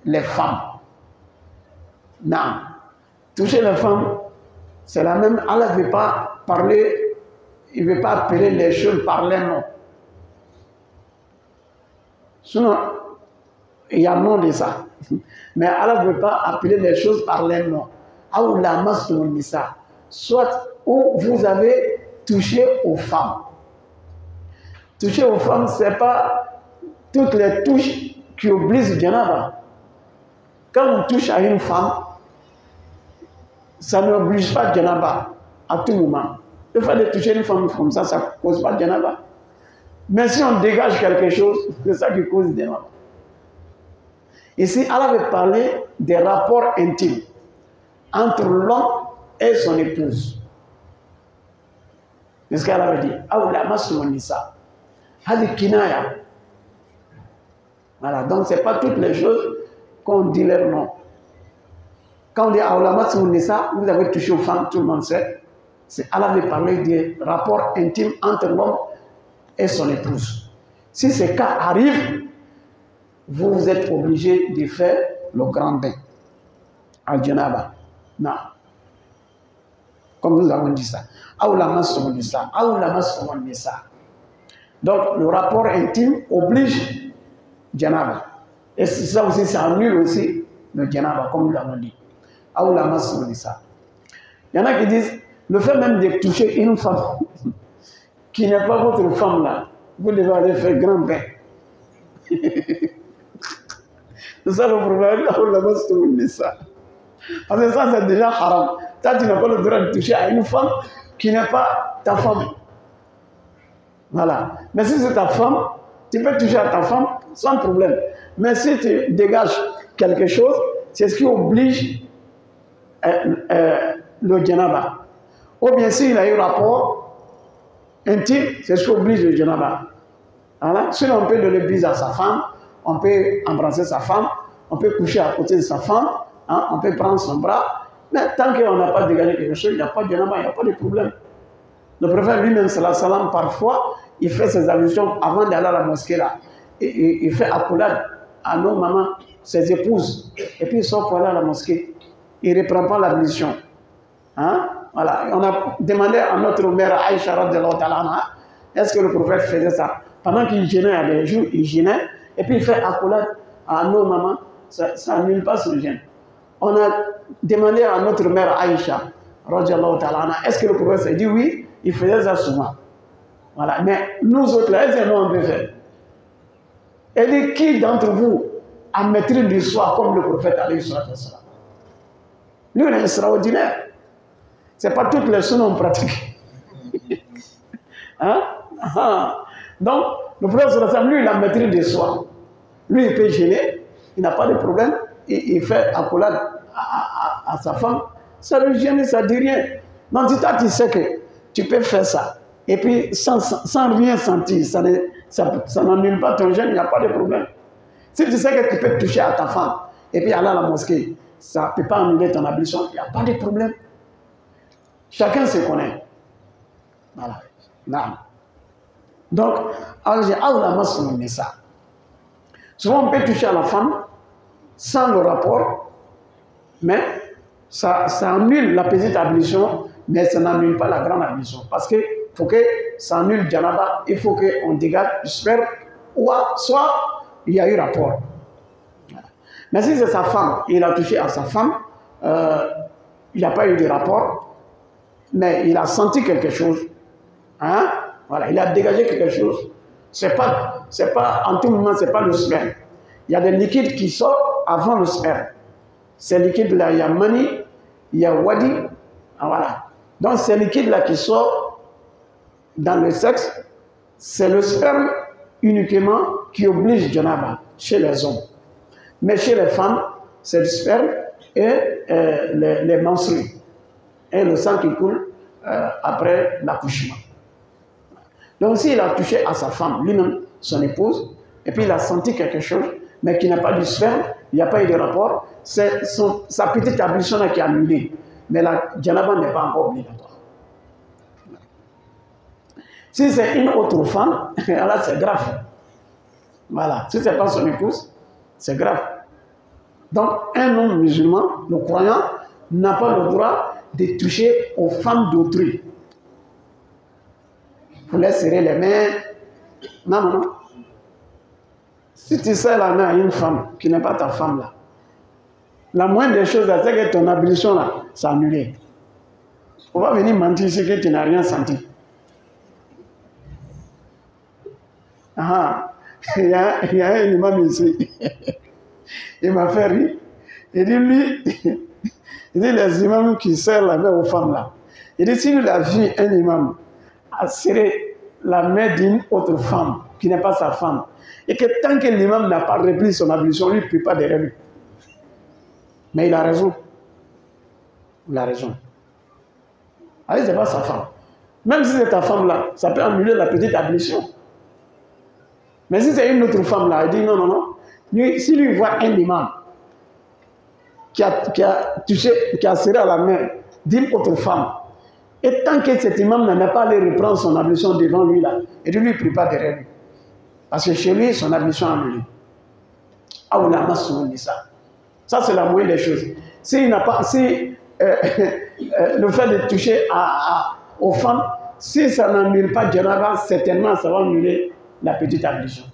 A: les femmes. Non. Toucher les femmes, c'est la même. Allah ne veut pas parler, il ne veut pas appeler les choses par les noms. Sinon, il y a un nom de ça. Mais Allah ne veut pas appeler les choses par les noms. Soit où vous avez touché aux femmes. Toucher aux femmes, ce n'est pas toutes les touches qui obligent Janaba. Quand on touche à une femme, ça n'oblige pas Janaba à tout moment. Le fait de toucher une femme comme ça ne cause pas Janaba. Mais si on dégage quelque chose, c'est ça qui cause Janaba. Ici, Allah veut parler des rapports intimes entre l'homme et son épouse. C'est ce qu'elle avait dit. Voilà, donc ce n'est pas toutes les choses qu'on dit leur nom. Quand on dit vous avez touché aux femmes, tout le monde sait. C'est Allah veut parler des rapports intimes entre l'homme et son épouse. Si ce cas arrive, vous êtes obligé de faire le grand bain al janaba. Non. Comme nous avons dit ça. Donc le rapport intime oblige janaba. Et ça aussi, ça annule aussi le janaba, comme nous l'avons dit. Il y en a qui disent, le fait même de toucher une femme qui n'est pas votre femme là, vous devez aller faire grand bain. C'est ça le problème. Parce que ça, c'est déjà haram. Toi, tu n'as pas le droit de toucher à une femme qui n'est pas ta femme. Voilà. Mais si c'est ta femme, tu peux toucher à ta femme sans problème. Mais si tu dégages quelque chose, c'est ce qui oblige le janaba. Ou bien s'il a eu rapport intime, c'est ce qui oblige le janaba. Voilà. Sinon, on peut donner bise à sa femme, on peut embrasser sa femme, on peut coucher à côté de sa femme, hein, on peut prendre son bras. Mais tant qu'on n'a pas dégagé quelque chose, il n'y a pas de janaba, il n'y a pas de problème. Le prophète lui-même, salam, parfois, il fait ses ablutions avant d'aller à la mosquée là. Il fait accolade à nos mamans, ses épouses. Et puis il sort pour aller à la mosquée. Il ne reprend pas l'ablution. Hein? Voilà. On a demandé à notre mère Aïcha, est-ce que le prophète faisait ça? Pendant qu'il gênait à des jours, il gênait. Et puis il fait accolade à nos mamans. ça n'annule pas son jeûne. On a demandé à notre mère Aïcha, est-ce que le prophète a dit oui, il faisait ça souvent. Voilà. Mais nous autres, là, est-ce que nous on peut faire? Elle dit, qui d'entre vous a maîtrise du soir comme le prophète alayhi salatu wassalam? Lui, il est extraordinaire. Ce n'est pas toutes les choses qu'on pratique. Hein? Donc, le prophète sallallahu alayhi wa sallam, lui, il a maîtrise du soir. Lui, il peut gêner, il n'a pas de problème, il fait accolade à sa femme, ça ne gêne, ça ne dit rien. Donc, tu sais que tu peux faire ça, et puis sans rien sentir, ça n'annule pas ton jeûne, il n'y a pas de problème. Si tu sais que tu peux toucher à ta femme, et puis aller à la mosquée, ça ne peut pas annuler ton ablution, il n'y a pas de problème. Chacun se connaît. Voilà. Non. Donc, souvent on peut toucher à la femme sans le rapport, mais ça annule la petite ablution, mais ça n'annule pas la grande ablution. Parce que pour que ça annule Janaba, il faut qu'on dégage du sperme, ou soit il y a eu rapport. Voilà. Mais si c'est sa femme, il a touché à sa femme, il n'y a pas eu de rapport, mais il a senti quelque chose, hein? Voilà, il a dégagé quelque chose. C'est pas en tout moment, c'est pas le sperme. Il y a des liquides qui sortent avant le sperme. Ces liquides-là, il y a mani, il y a wadi, voilà. Donc ces liquides-là qui sortent dans le sexe, c'est le sperme uniquement qui oblige Janaba chez les hommes. Mais chez les femmes, c'est le sperme et les menstrues. Et le sang qui coule après l'accouchement. Donc s'il a touché à sa femme, lui-même, son épouse, et puis il a senti quelque chose, mais qui n'a pas du sperme, il n'y a pas eu de rapport, c'est sa petite ablution qui est annulée. Mais la Janaba n'est pas encore obligatoire. Si c'est une autre femme, là c'est grave. Voilà. Si ce n'est pas son épouse, c'est grave. Donc un homme musulman, le croyant, n'a pas le droit de toucher aux femmes d'autrui. Vous les serrer les mains. Non, non, non. Si tu serres la main à une femme qui n'est pas ta femme là, la moindre des choses, c'est que ton ablution là, c'est annulé. On va venir mentir ici que tu n'as rien senti. Ah, il y a un imam ici. Il m'a fait rire. Il dit, lui, il dit les imams qui serrent la main aux femmes là. Il dit, si lui a vu un imam à serrer la main d'une autre femme qui n'est pas sa femme, et que tant que l'imam n'a pas repris son ablution, lui ne peut pas derrière lui. Mais il a raison. Il a raison. Allez, ce n'est pas sa femme. Même si c'est ta femme là, ça peut annuler la petite ablution. Mais si c'est une autre femme là, il dit non, non, non. Lui, si lui voit un imam qui a touché, qui a serré à la main d'une autre femme, et tant que cet imam n'a pas allé reprendre son ablution devant lui là, et lui ne prie pas derrière lui. Parce que chez lui, son ablution est annulée. Ah, on a ça. Ça, c'est la moindre des choses. S'il n'a pas, le fait de toucher aux femmes, si ça n'annule pas Janaba, certainement ça va annuler la petite ablution.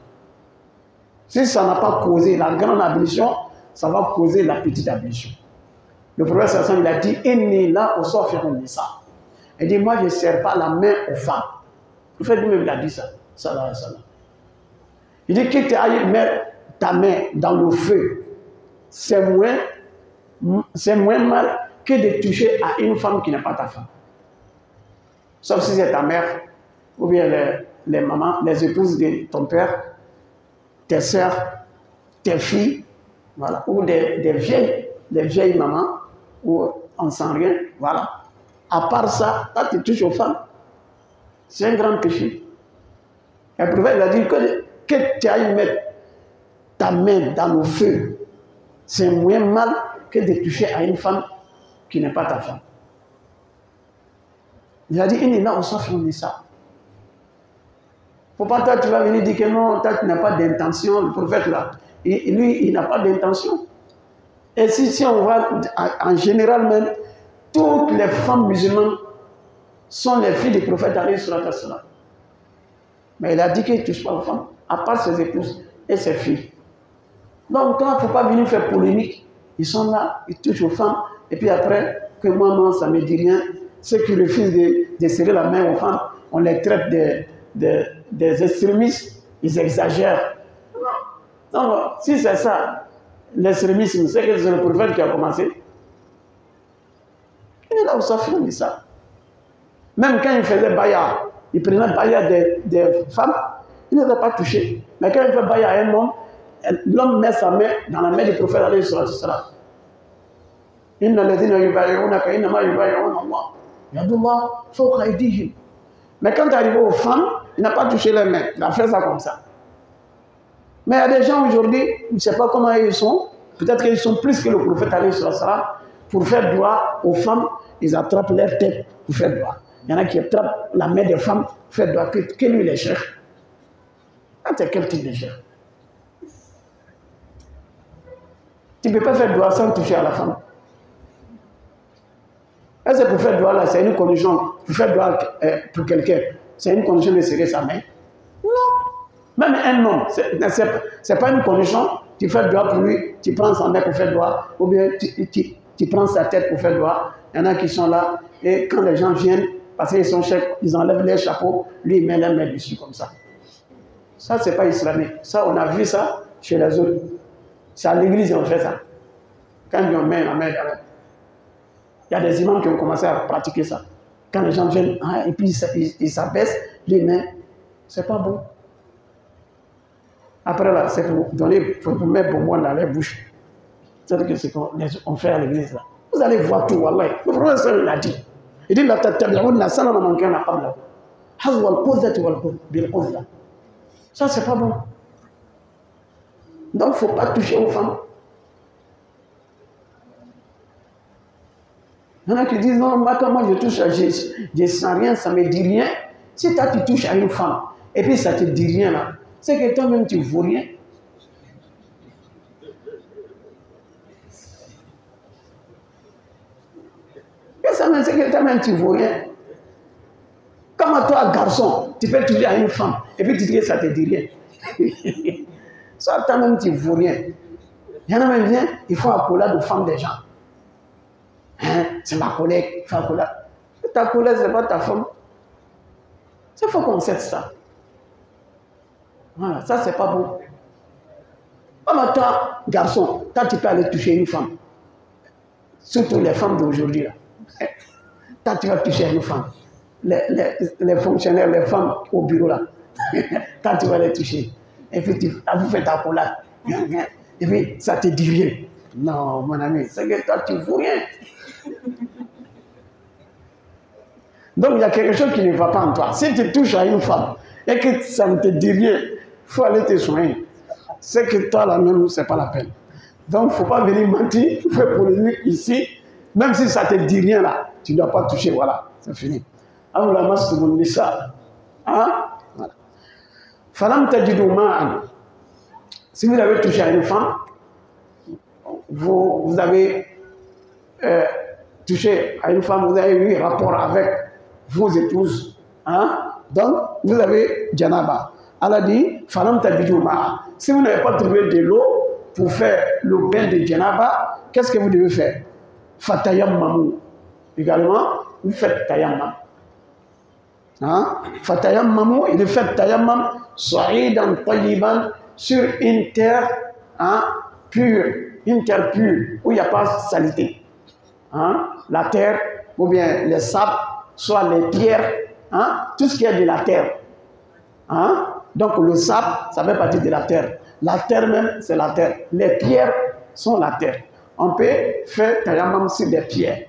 A: Si ça n'a pas causé la grande ablution, ça va causer la petite ablution. Le prophète sallallahu alayhi wa sallam, il a dit, inni là au sort faire ça. Il dit, moi je ne serre pas la main aux femmes. Le prophète lui-même il a dit ça. Sallallahu alayhi wa sallam. Il dit que tu ailles mettre ta main dans le feu, c'est moins mal que de toucher à une femme qui n'est pas ta femme. Sauf si c'est ta mère, ou bien les mamans, les épouses de ton père, tes soeurs, tes filles, voilà, ou des vieilles mamans, où on ne sent rien, voilà. À part ça, là tu touches aux femmes, c'est un grand péché. Le prophète a dit que tu ailles mettre ta main dans le feu, c'est moins mal que de toucher à une femme qui n'est pas ta femme. Il a dit, il est là, on s'en fout ça. Faut pas toi, tu vas venir dire que non, toi, tu n'as pas d'intention. Le prophète là, lui, il n'a pas d'intention. Et si on voit en général même, toutes les femmes musulmanes sont les filles du prophète alayhi salatu wassalam. Mais il a dit qu'il ne touche pas aux femmes, à part ses épouses et ses filles.
B: Donc, quand il ne faut pas venir faire polémique, ils sont là, ils touchent aux femmes, et puis après, que moi, non, ça ne me dit rien. Ceux qui refusent de serrer la main aux femmes, on les traite des extrémistes, ils exagèrent. Non, non, si c'est ça, l'extrémisme, c'est que c'est le prophète qui a commencé. Il est là où ça finit ça. Même quand il faisait baya, il prenait baya des femmes, il ne les a pas touchées. Mais quand il fait baya à un homme, l'homme met sa main dans la main du prophète, alayhi salatu salam. Inna alladhina yubay'unaka innama yubay'una Allah. Yadullah fawqa aydihim. Mais quand il arrive aux femmes, il n'a pas touché les mains. Il a fait ça comme ça. Mais il y a des gens aujourd'hui, je ne sais pas comment ils sont. Peut-être qu'ils sont plus que le prophète alayhi salatu salam. Pour faire droit aux femmes, ils attrapent leur tête pour faire droit. Il y en a qui attrapent la main des femmes pour faire droit. Que lui, les chefs. C'est quel type de chef? Tu ne peux pas faire droit sans toucher à la femme. Est-ce que pour faire droit là, c'est une condition, pour faire droit pour quelqu'un, c'est une condition de serrer sa main? Non. Même un homme, ce n'est pas une condition, tu fais droit pour lui, tu prends sa main pour faire droit, ou bien tu prends sa tête pour faire droit. Il y en a qui sont là, et quand les gens viennent, parce qu'ils sont chefs, ils enlèvent leur chapeau, lui il met la main dessus comme ça. Ça, ce n'est pas islamique. Ça, on a vu ça chez les autres. C'est à l'église qu'on fait ça. Quand ils ont met la main derrière. Il y a des imams qui ont commencé à pratiquer ça. Quand les gens viennent, hein, et puis ils s'abaissent les mains, c'est pas bon. Après là, c'est pour donner, pour mettre bonbon dans les bouches. C'est-à-dire que c'est qu'on fait à l'église là. Vous allez voir tout, wallah. Le professeur il a dit. Il dit, la tattabi'unna sanana man kana qablakum. Hazwa al-qudzati bil-qudza. Ça, c'est pas bon. Donc, il ne faut pas toucher aux femmes. Il y en a qui disent, non, moi, je touche, je sens rien, ça ne me dit rien. Si toi, tu touches à une femme, et puis ça ne te dit rien là, c'est que toi-même, tu ne vaux rien. Et ça, c'est que toi-même, tu ne vaux rien. Comment toi, garçon, tu peux toucher à une femme, et puis tu dis que ça ne te dit rien. Ça, toi-même, tu ne vaux rien. Il y en a même bien, il faut accolade aux femmes des gens. Hein? C'est ma collègue, il faut accolade. Ta collègue, ce n'est pas ta femme. Il faut qu'on sait ça. Voilà, ça, c'est pas bon. Comment toi, garçon, toi, tu peux aller toucher une femme. Surtout les femmes d'aujourd'hui. Toi, tu vas toucher une femme. Les fonctionnaires, les femmes au bureau là. Toi, tu vas les toucher. Et puis, tu fais ta collade. Et puis, ça te dit rien. Non, mon ami, c'est que toi, tu ne vaux rien. Donc, il y a quelque chose qui ne va pas en toi. Si tu touches à une femme et que ça ne te dit rien, il faut aller te soigner. C'est que toi, là-même, ce n'est pas la peine. Donc, il ne faut pas venir mentir, faire polémique ici. Même si ça ne te dit rien là, tu ne dois pas toucher. Voilà, c'est fini. Alors, la masse, tout le monde dit ça. Hein? Voilà. Falam tajidu ma'an. Si vous avez touché à une femme, vous avez touché à une femme, vous avez eu rapport avec vos épouses. Hein? Donc, vous avez janaba. Allah dit, falam tajidu ma'an. Si vous n'avez pas trouvé de l'eau pour faire le bain de janaba, qu'est-ce que vous devez faire? Fatayammamu. Également, vous faites tayammam. Hein? Fatayammamu, il fait tayammam sa'idan tayyiban sur une terre pure, où il n'y a pas de saleté. Hein? La terre, ou bien les sables, soit les pierres, tout ce qui est de la terre. Hein? Donc le sable, ça fait partie de la terre. La terre même, c'est la terre. Les pierres sont la terre. On peut faire tayammam sur des pierres.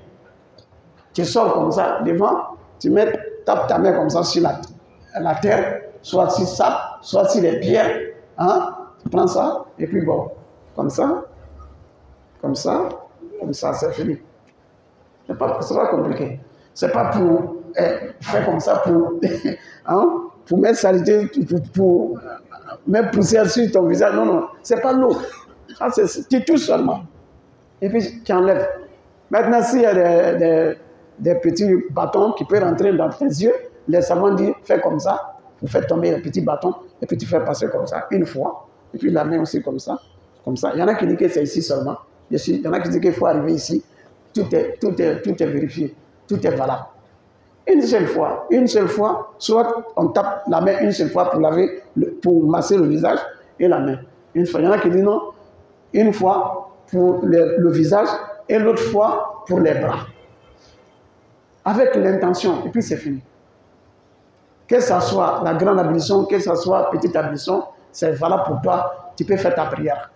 B: Tu sors comme ça devant, tu tapes ta main comme ça sur la terre, soit sur sable, soit sur les pierres. Hein? Tu prends ça, et puis bon, comme ça, c'est fini. C'est pas compliqué. C'est pas pour faire comme ça, pour mettre saleté, pour mettre poussière sur ton visage. Non, non, c'est pas l'eau. Tu touches seulement. Et puis tu enlèves. Maintenant, s'il y a des petits bâtons qui peuvent rentrer dans tes yeux, les savants disent, fais comme ça, vous faites tomber les petits bâtons, et puis tu fais passer comme ça, une fois, et puis la main aussi comme ça, Comme ça. Il y en a qui disent que c'est ici seulement. Il y en a qui disent qu'il faut arriver ici. Tout est vérifié. Tout est valable. Une seule fois, soit on tape la main une seule fois pour masser le visage et la main. Une fois. Il y en a qui disent non, une fois pour le visage et l'autre fois pour les bras. Avec l'intention, et puis c'est fini. Que ce soit la grande ablution, que ce soit petite ablution, c'est valable pour toi. Tu peux faire ta prière.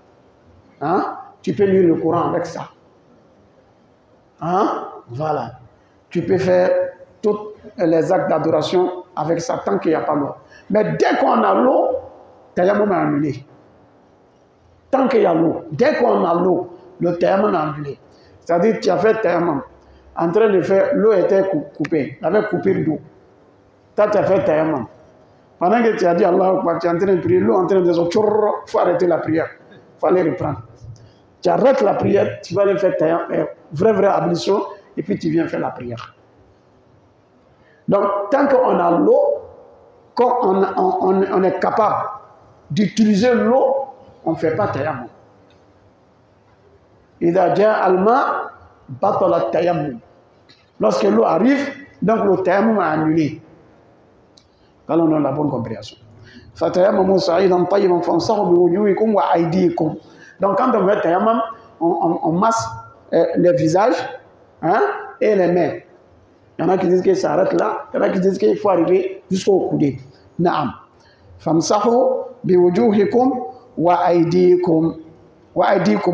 B: Hein? Tu peux lire le Coran avec ça. Hein? Voilà. Tu peux faire tous les actes d'adoration avec ça tant qu'il n'y a pas l'eau. Mais dès qu'on a l'eau, tayammum est annulé. Tant qu'il y a l'eau, dès qu'on a l'eau, le tayammum est annulé. C'est-à-dire que tu as fait tayammum. En train de faire, l'eau était coupée. Il avait coupé d'eau. Toi, tu as fait tayammum. Pendant que tu as dit Allah, tu es en train de prier, l'eau est en train de dire, il faut arrêter la prière. Il faut aller reprendre. Tu arrêtes la prière, tu vas aller faire tayammum, vraie ablution, et puis tu viens faire la prière. Donc, tant qu'on a l'eau, quand on est capable d'utiliser l'eau, on ne fait pas tayammum. Ida ja alma batala tayammum. Lorsque l'eau arrive, donc le tayammum est annulé. Quand on a la bonne compréhension. Fatayammamu sa'idan tayyiban famsahu biwujuhikum wa aydikum. Donc quand on fait tayammum, on masse les visages, hein, et les mains. Il y en a qui disent que ça arrête là, il y en a qui disent qu'il faut arriver jusqu'au coude. Naam. Famsahu biwujuhikum wa aydikum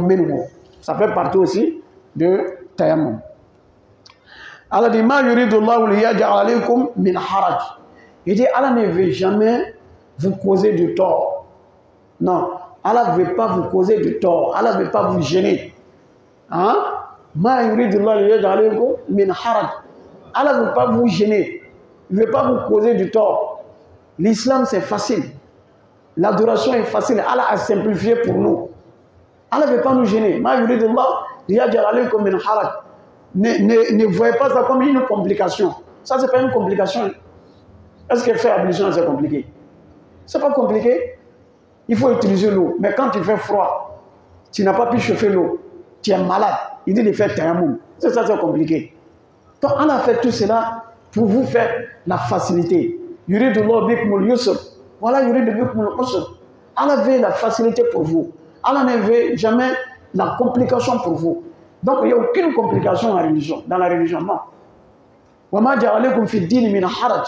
B: minhu. Ça fait partie aussi de tayammum. Allah dit ma yuridullahu liyaj'ala alaykum min haraj. Il dit Allah ne veut jamais vous causer du tort. Non, Allah ne veut pas vous causer du tort. Allah ne veut pas vous gêner. Hein? Ma yuridullahu liyaj'ala alaykum min haraj. Allah ne veut pas vous gêner. Il ne veut pas vous causer du tort. L'islam c'est facile. L'adoration est facile. Allah a simplifié pour nous. Allah ne veut pas nous gêner. Ma yuridullahu liyaj'ala alaykum min haraj. Ne voyez pas ça comme une complication. Ça, ce n'est pas une complication. Est-ce que faire ablution, c'est compliqué? Ce n'est pas compliqué. Il faut utiliser l'eau. Mais quand tu fais froid, tu n'as pas pu chauffer l'eau, tu es malade, il dit de faire tayammum. C'est ça, c'est compliqué. Donc, on a fait tout cela pour vous faire la facilité. Yuridullahu bikumul yusr. Voilà, yuridu bikumul usr. Allah veut la facilité pour vous. Allah ne veut jamais la complication pour vous. Donc, il n'y a aucune complication dans la religion. Dans la religion, non. وَمَا جَعَلَيْكُمْ فِي الدِّينِ مِنْ حَرَجٍ.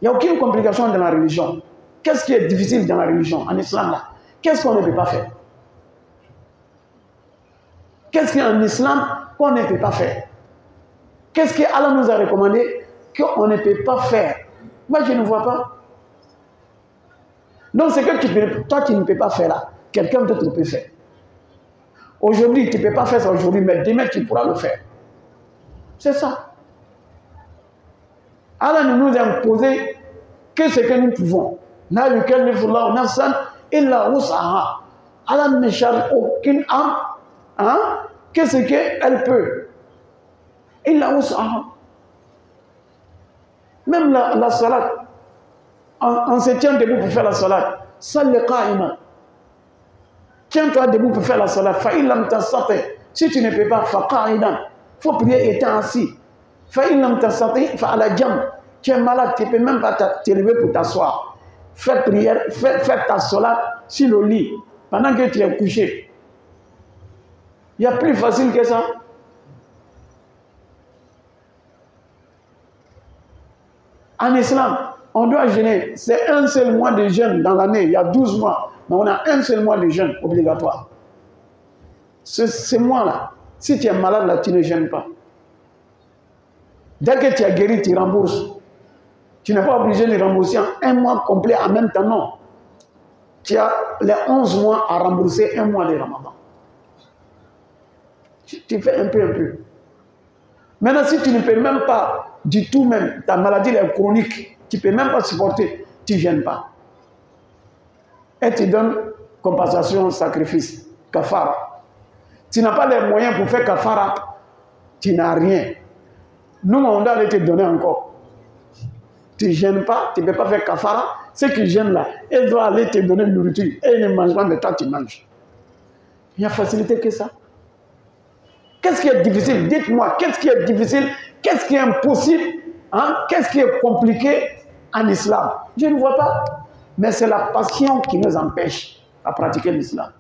B: Il n'y a aucune complication dans la religion. Qu'est-ce qui est difficile dans la religion, en islam là? Qu'est-ce qu'on ne peut pas faire? Qu'est-ce qu'il y a en islam qu'on ne peut pas faire? Qu'est-ce que Allah nous a recommandé qu'on ne peut pas faire? Moi, je ne vois pas. Donc, c'est que toi, tu ne peux pas faire là. Quelqu'un d'autre peut faire. Aujourd'hui, tu ne peux pas faire ça aujourd'hui, mais demain, tu pourras le faire. C'est ça. Allah ne nous a imposé que ce que nous pouvons. Allah ne charge aucune âme, hein, que ce qu'elle peut. Même la salat, on se tient debout pour faire la salat. Tiens-toi debout pour faire la salat. Si tu ne peux pas, il faut prier étant assis. Tu es malade, tu ne peux même pas te lever pour t'asseoir. Fais prière, fais ta salat sur le lit pendant que tu es couché. Il y a plus facile que ça. En islam, on doit jeûner. C'est un seul mois de jeûne dans l'année. Il y a 12 mois. Mais on a un seul mois de jeûne obligatoire. Ce mois-là, si tu es malade, là, tu ne jeûnes pas. Dès que tu as guéri, tu rembourses. Tu n'es pas obligé de rembourser en un mois complet en même temps, non. Tu as les 11 mois à rembourser un mois de Ramadan. Tu fais un peu. Maintenant, si tu ne peux même pas du tout même, ta maladie est chronique, tu ne peux même pas supporter, tu ne gênes pas. Et tu donnes compensation, sacrifice, kafara. Tu n'as pas les moyens pour faire kafara, tu n'as rien. Nous, on doit te donner encore. Tu ne gênes pas, tu ne peux pas faire kafara. Ceux qui gênent là, ils doivent aller te donner de nourriture. Et ils ne mangent pas, mais toi tu manges. Il y a facilité que ça. Qu'est-ce qui est difficile? Dites-moi, qu'est-ce qui est difficile? Qu'est-ce qui est impossible? Hein? Qu'est-ce qui est compliqué en islam? Je ne vois pas. Mais c'est la passion qui nous empêche à pratiquer l'islam.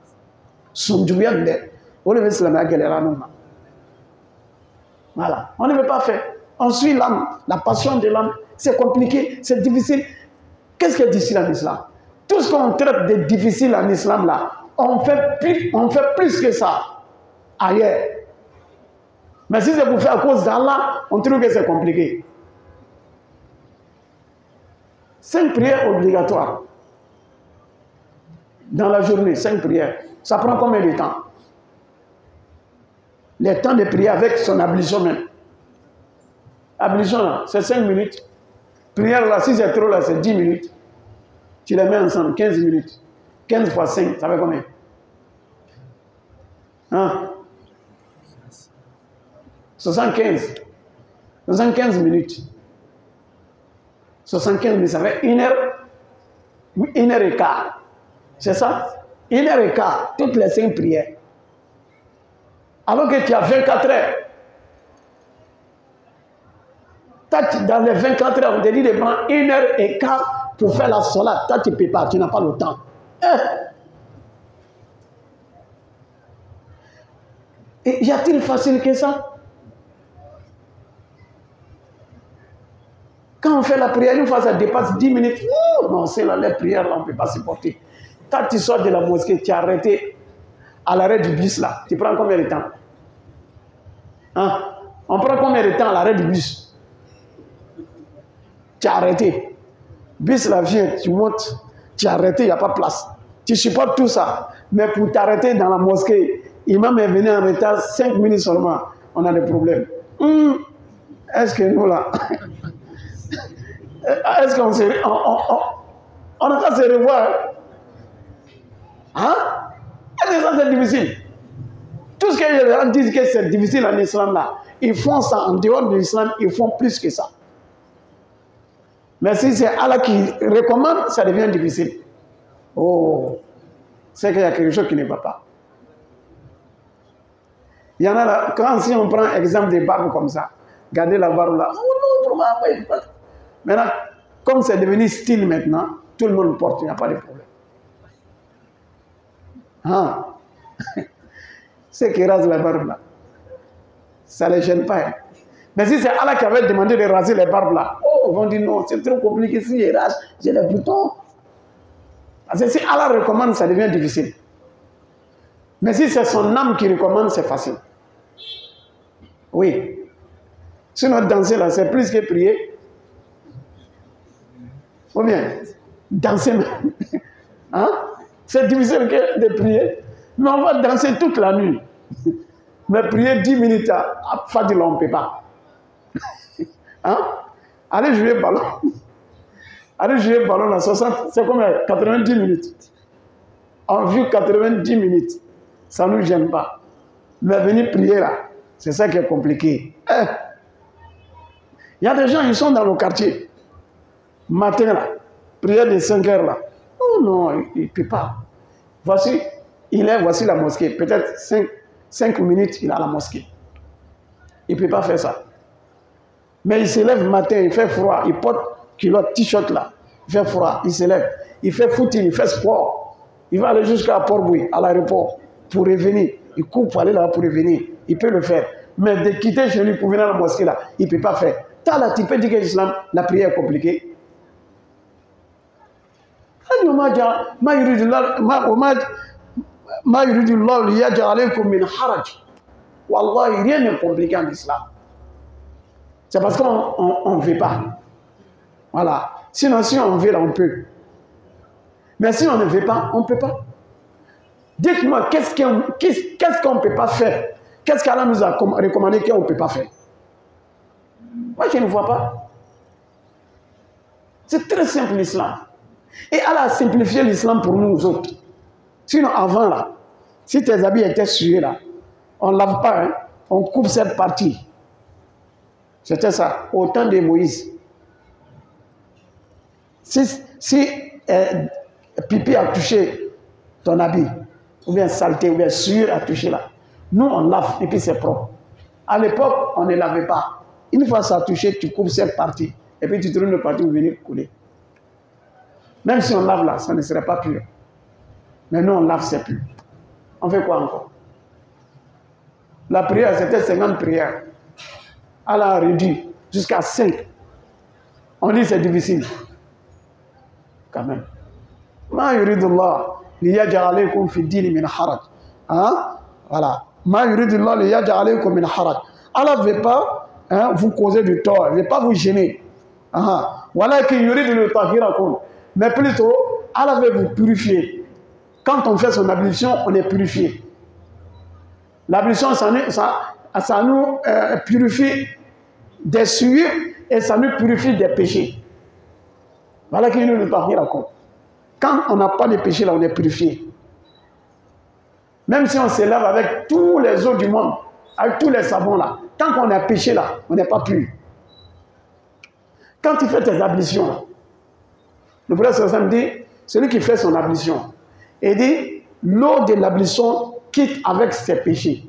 B: Voilà, on ne veut pas faire. On suit l'âme, la passion de l'âme. C'est compliqué, c'est difficile. Qu'est-ce qui est difficile en islam? Tout ce qu'on traite de difficile en islam, là, on fait plus que ça ailleurs. Mais si c'est pour faire à cause d'Allah, on trouve que c'est compliqué. 5 prières obligatoires. Dans la journée, 5 prières. Ça prend combien de temps? Le temps de prier avec son ablution même. Ablution là, c'est 5 minutes. Prière là, si c'est trop là, c'est 10 minutes. Tu les mets ensemble, 15 minutes. 15 fois 5, ça fait combien? Hein? 75. 75 minutes. 75 minutes, ça fait 1 heure et quart. C'est ça? 1 heure et quart, toutes les 5 prières. Alors que tu as 24 heures. Dans les 24 heures, on te dit de prendre 1 heure et quart pour faire la solat. Toi, tu ne peux pas, tu n'as pas le temps. Et y a-t-il facile que ça? Quand on fait la prière, une fois ça dépasse 10 minutes, non, c'est là, les prières, là, on ne peut pas supporter. Quand tu sors de la mosquée, tu es arrêté à l'arrêt du bus, là. Tu prends combien de temps? Hein? On prend combien de temps à l'arrêt du bus? Tu es arrêté. Bus, là, vient, tu montes, tu es arrêté, il n'y a pas de place. Tu supportes tout ça. Mais pour t'arrêter dans la mosquée, l'imam est venu en retard 5 minutes seulement. On a des problèmes. Est-ce que nous, là... Est-ce qu'on se... On n'a qu'à se revoir. Hein? Est-ce que ça c'est difficile? Tout ce que les gens disent que c'est difficile en islam là, ils font ça en dehors de l'islam, ils font plus que ça. Mais si c'est Allah qui recommande, ça devient difficile. Oh, c'est qu'il y a quelque chose qui ne va pas. Il y en a là, si on prend exemple des barbes comme ça, regardez la barbe là, oh non, vraiment, maintenant, comme c'est devenu style maintenant, tout le monde porte, il n'y a pas de problème. Hein? Ceux qui rasent la barbe là, ça ne les gêne pas. Hein? Mais si c'est Allah qui avait demandé de raser les barbes là, ils vont dire non, c'est trop compliqué, si je rase, j'ai les boutons. Parce que si Allah recommande, ça devient difficile. Mais si c'est son âme qui recommande, c'est facile. Oui. Sinon, danser là, c'est plus que prier. Ou bien, danser même. Hein? C'est difficile de prier. Mais on va danser toute la nuit. Mais prier 10 minutes à Fadil, on ne peut pas. Hein? Allez jouer ballon. Allez jouer ballon là, 60, c'est combien? 90 minutes. En vue 90 minutes. Ça ne nous gêne pas. Mais venir prier là, c'est ça qui est compliqué. Il y a des gens, ils sont dans le quartier. Matin là, prière de 5 heures là. Oh non, il ne peut pas. Voici la mosquée. Peut-être 5 minutes, il est à la mosquée. Il ne peut pas faire ça. Mais il se lève le matin, il fait froid, il porte culotte, t-shirt là. Il fait froid, il se lève. Il fait footing, il fait sport. Il va aller jusqu'à Port-Bouy, à l'aéroport, pour revenir. Il court pour aller là pour revenir. Il peut le faire. Mais de quitter chez lui pour venir à la mosquée là, il ne peut pas faire. T'as là, tu peux dire que l'islam, la prière est compliquée. Wallahi, rien n'est compliqué en islam. C'est parce qu'on ne veut pas. Voilà. Sinon, si on veut, là, on peut. Mais si on ne veut pas, on ne peut pas. Dites-moi, qu'est-ce qu'on ne peut pas faire? Qu'est-ce qu'Allah nous a recommandé qu'on ne peut pas faire? Moi, je ne vois pas. C'est très simple l'islam. Et Allah a simplifié l'islam pour nous autres. Sinon, avant là, si tes habits étaient sués là, on ne lave pas, hein, on coupe cette partie. C'était ça, au temps de Moïse. Si pipi a touché ton habit, ou bien saleté, ou bien souillure à toucher là. Nous, on lave et puis c'est propre. À l'époque, on ne lavait pas. Une fois ça a touché, tu coupes cette partie. Et puis tu trouves une partie où venir couler. Même si on lave là, ça ne serait pas pur. Mais nous, on lave, c'est pur. On fait quoi encore? La prière, c'était 50 prières. Elle a réduit jusqu'à 5. On dit c'est difficile. Quand même. Ma yuridullah liyaj'ala alaykum fi ddini min haraj. Hein? Voilà. Ma yuridullah liyaj'ala alaykum min haraj. Allah ne veut pas vous causer du tort, il ne veut pas vous gêner. Walakin yuridu liyutahhirakum. Mais plutôt, Allah veut vous purifier. Quand on fait son ablution, on est purifié. L'ablution, ça nous purifie des souillures et ça nous purifie des péchés. Voilà qu'il nous le raconte. Quand on n'a pas de péché, là, on est purifié. Même si on se lave avec tous les eaux du monde, avec tous les savons là, tant qu'on a péché là, on n'est pas pur. Quand tu fais tes ablutions, le prophète sallallahu alayhi wa sallam dit, celui qui fait son ablution, il dit, l'eau de l'ablution quitte avec ses péchés.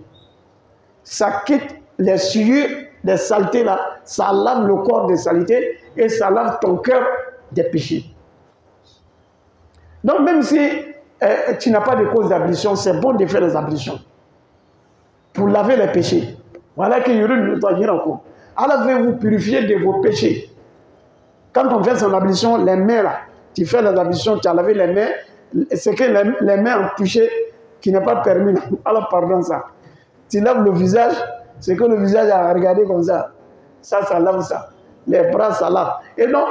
B: Ça quitte les souillures, les saletés là, ça lave le corps des saletés et ça lave ton cœur des péchés. Donc même si tu n'as pas de cause d'ablution, c'est bon de faire les ablutions pour laver les péchés. Voilà que Yuri doit dire encore. Allah veut vous purifier de vos péchés. Quand on fait son ablution, les mains là, tu fais les ablutions, tu as lavé les mains, c'est que les mains ont touché qui n'est pas permis. Allah pardonne ça. Tu laves le visage, c'est que le visage a regardé comme ça. Ça lave ça. Les bras, ça lave. Et donc,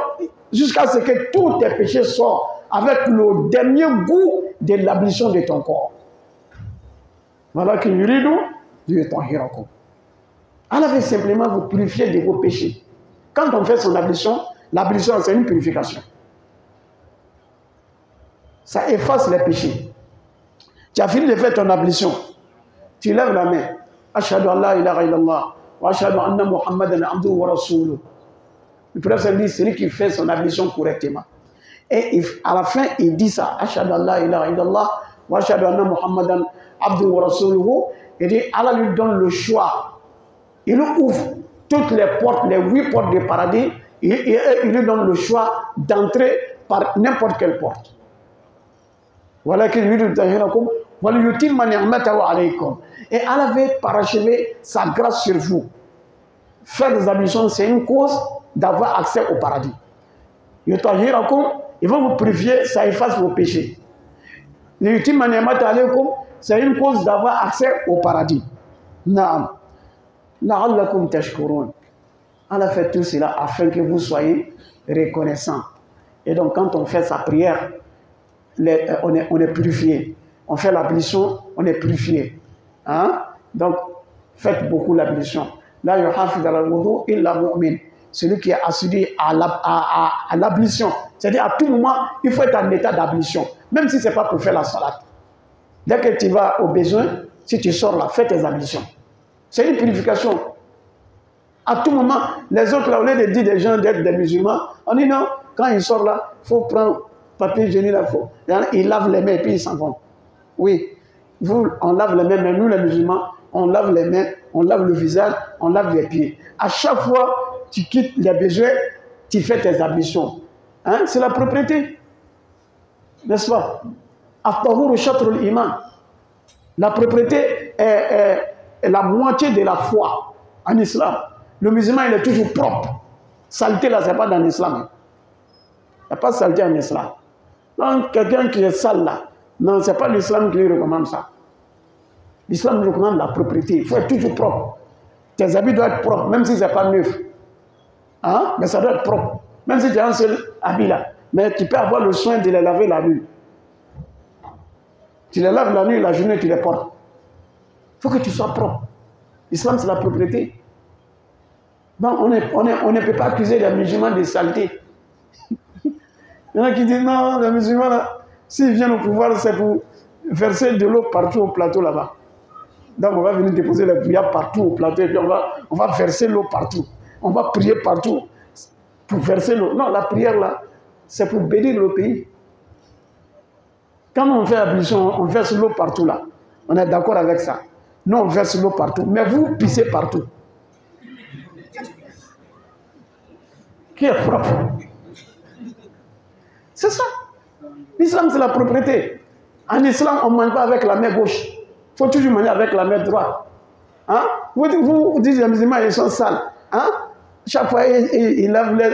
B: jusqu'à ce que tous tes péchés sortent avec le dernier goût de l'ablution de ton corps. Voilà que yuridu liyutahhirakum. Allah veut simplement vous purifier de vos péchés. Quand on fait son ablution, l'ablution c'est une purification. Ça efface les péchés. Tu as fini de faire ton ablution. Tu lèves la main. Ashhadu an la ilaha illallah wa ashhadu anna Muhammadan abduhu wa rasuluhu. Le prophète dit celui qui fait son ablution correctement. Et à la fin, il dit ça. Ashhadu an la ilaha illallah wa ashhadu anna Muhammadan abduhu wa rasuluhu. Il dit Allah lui donne le choix. Il ouvre toutes les portes, les 8 portes du paradis. Et il lui donne le choix d'entrer par n'importe quelle porte. Voilà qu'il lui dit et Allah veut parachever sa grâce sur vous. Faire des ablutions, c'est une cause d'avoir accès au paradis. Il va vous purifier, ça efface vos péchés. C'est une cause d'avoir accès au paradis. Naam. La'allakum tashkurun. Allah fait tout cela afin que vous soyez reconnaissants. Et donc quand on fait sa prière, on est purifié. On fait l'ablution, on est purifié. Hein? Donc, faites beaucoup l'ablution. La yuhafiz ala al-wudu illa mu'min. Celui qui est assidu à l'ablution. C'est-à-dire à tout moment, il faut être en état d'ablution. Même si ce n'est pas pour faire la salade. Dès que tu vas au besoin, si tu sors là, fais tes ablutions. C'est une purification. À tout moment, les autres là, au lieu de dire des gens d'être des musulmans, on dit non, quand ils sortent là, il faut prendre papier hygiénique là, ils lavent les mains et puis ils s'en vont. Oui, vous, on lave les mains, mais nous les musulmans, on lave les mains, on lave le visage, on lave les pieds. À chaque fois, tu quittes les besoins, tu fais tes ablutions. Hein? C'est la propriété. N'est-ce pas? At-tahuru shatrul iman. La propriété est la moitié de la foi en islam. Le musulman, il est toujours propre. Saleté, là, ce n'est pas dans l'islam. Il n'y a pas de saleté en islam. Donc, quelqu'un qui est sale, là, non, ce n'est pas l'islam qui lui recommande ça. L'islam recommande la propriété. Il faut être toujours propre. Tes habits doivent être propres, même si ce n'est pas neuf. Hein? Mais ça doit être propre. Même si tu as un seul habit là. Mais tu peux avoir le soin de les laver la nuit. Tu les laves la nuit, la journée, tu les portes. Il faut que tu sois propre. L'islam, c'est la propriété. Donc, on ne peut pas accuser les musulmans de saleté. Il y en a qui disent non, les musulmans, là, s'ils viennent au pouvoir, c'est pour verser de l'eau partout au plateau là-bas. Donc, on va venir déposer les prières partout au plateau et puis on va verser l'eau partout. On va prier partout pour verser l'eau. Non, la prière là, c'est pour bénir le pays. Quand on fait ablution, on verse l'eau partout là. On est d'accord avec ça. Nous, on verse l'eau partout. Mais vous pissez partout. Qui est propre? C'est ça. L'islam, c'est la propriété. En islam, on ne mange pas avec la main gauche. Il faut toujours manger avec la main droite. Hein? Vous dites les musulmans, ils sont sales. Hein? Chaque fois, ils lavent les...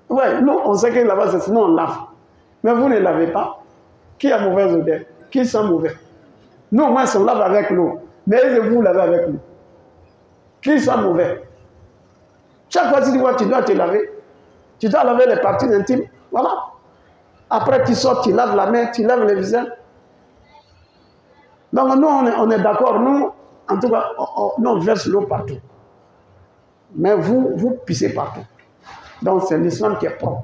B: Ouais, nous, on sait que là-bas, c'est sinon on lave. Mais vous ne lavez pas. Qui a mauvaise odeur? Qui sent mauvais? Nous, au moins, on lave avec l'eau. Mais vous lavez avec l'eau. Qui sent mauvais? Chaque fois que tu vois, tu dois te laver. Tu dois laver les parties intimes. Voilà. Après, tu sors, tu laves la main, tu laves le visage. Donc, nous, on est d'accord. Nous, en tout cas, nous, on verse l'eau partout. Mais vous pissez partout. Donc, c'est l'islam qui est propre.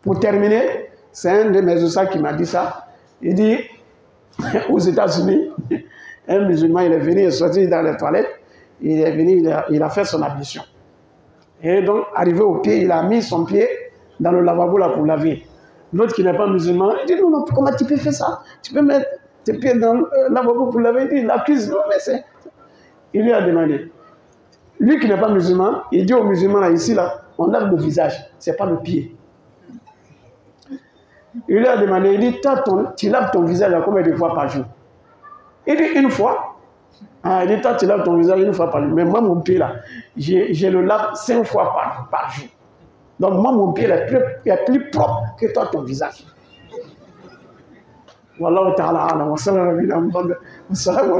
B: Pour terminer, c'est un de mes oussas qui m'a dit ça. Il dit, aux États-Unis, un musulman, il est venu, il est sorti dans les toilettes. Il est venu, il a fait son ablution. Et donc, arrivé au pied, il a mis son pied dans le lavabo là pour laver. L'autre qui n'est pas musulman, il dit, non, comment tu peux faire ça? Tu peux mettre tes pieds dans le lavabo pour laver? Il dit, l'accuse, non, mais c'est... Il lui a demandé. Lui qui n'est pas musulman, il dit aux musulmans là, ici, là, on lave le visage, ce n'est pas le pied. Il lui a demandé, il dit, toi, tu laves ton visage là, combien de fois par jour? Il dit, une fois. Ah, il dit, toi, tu laves ton visage une fois par jour. Mais moi, mon pied là, je le lave 5 fois par jour. Donc, moi, mon pied est plus propre que toi, ton visage. Wallahu ta'ala alam. Wa sallallahu alayhi wa sallam.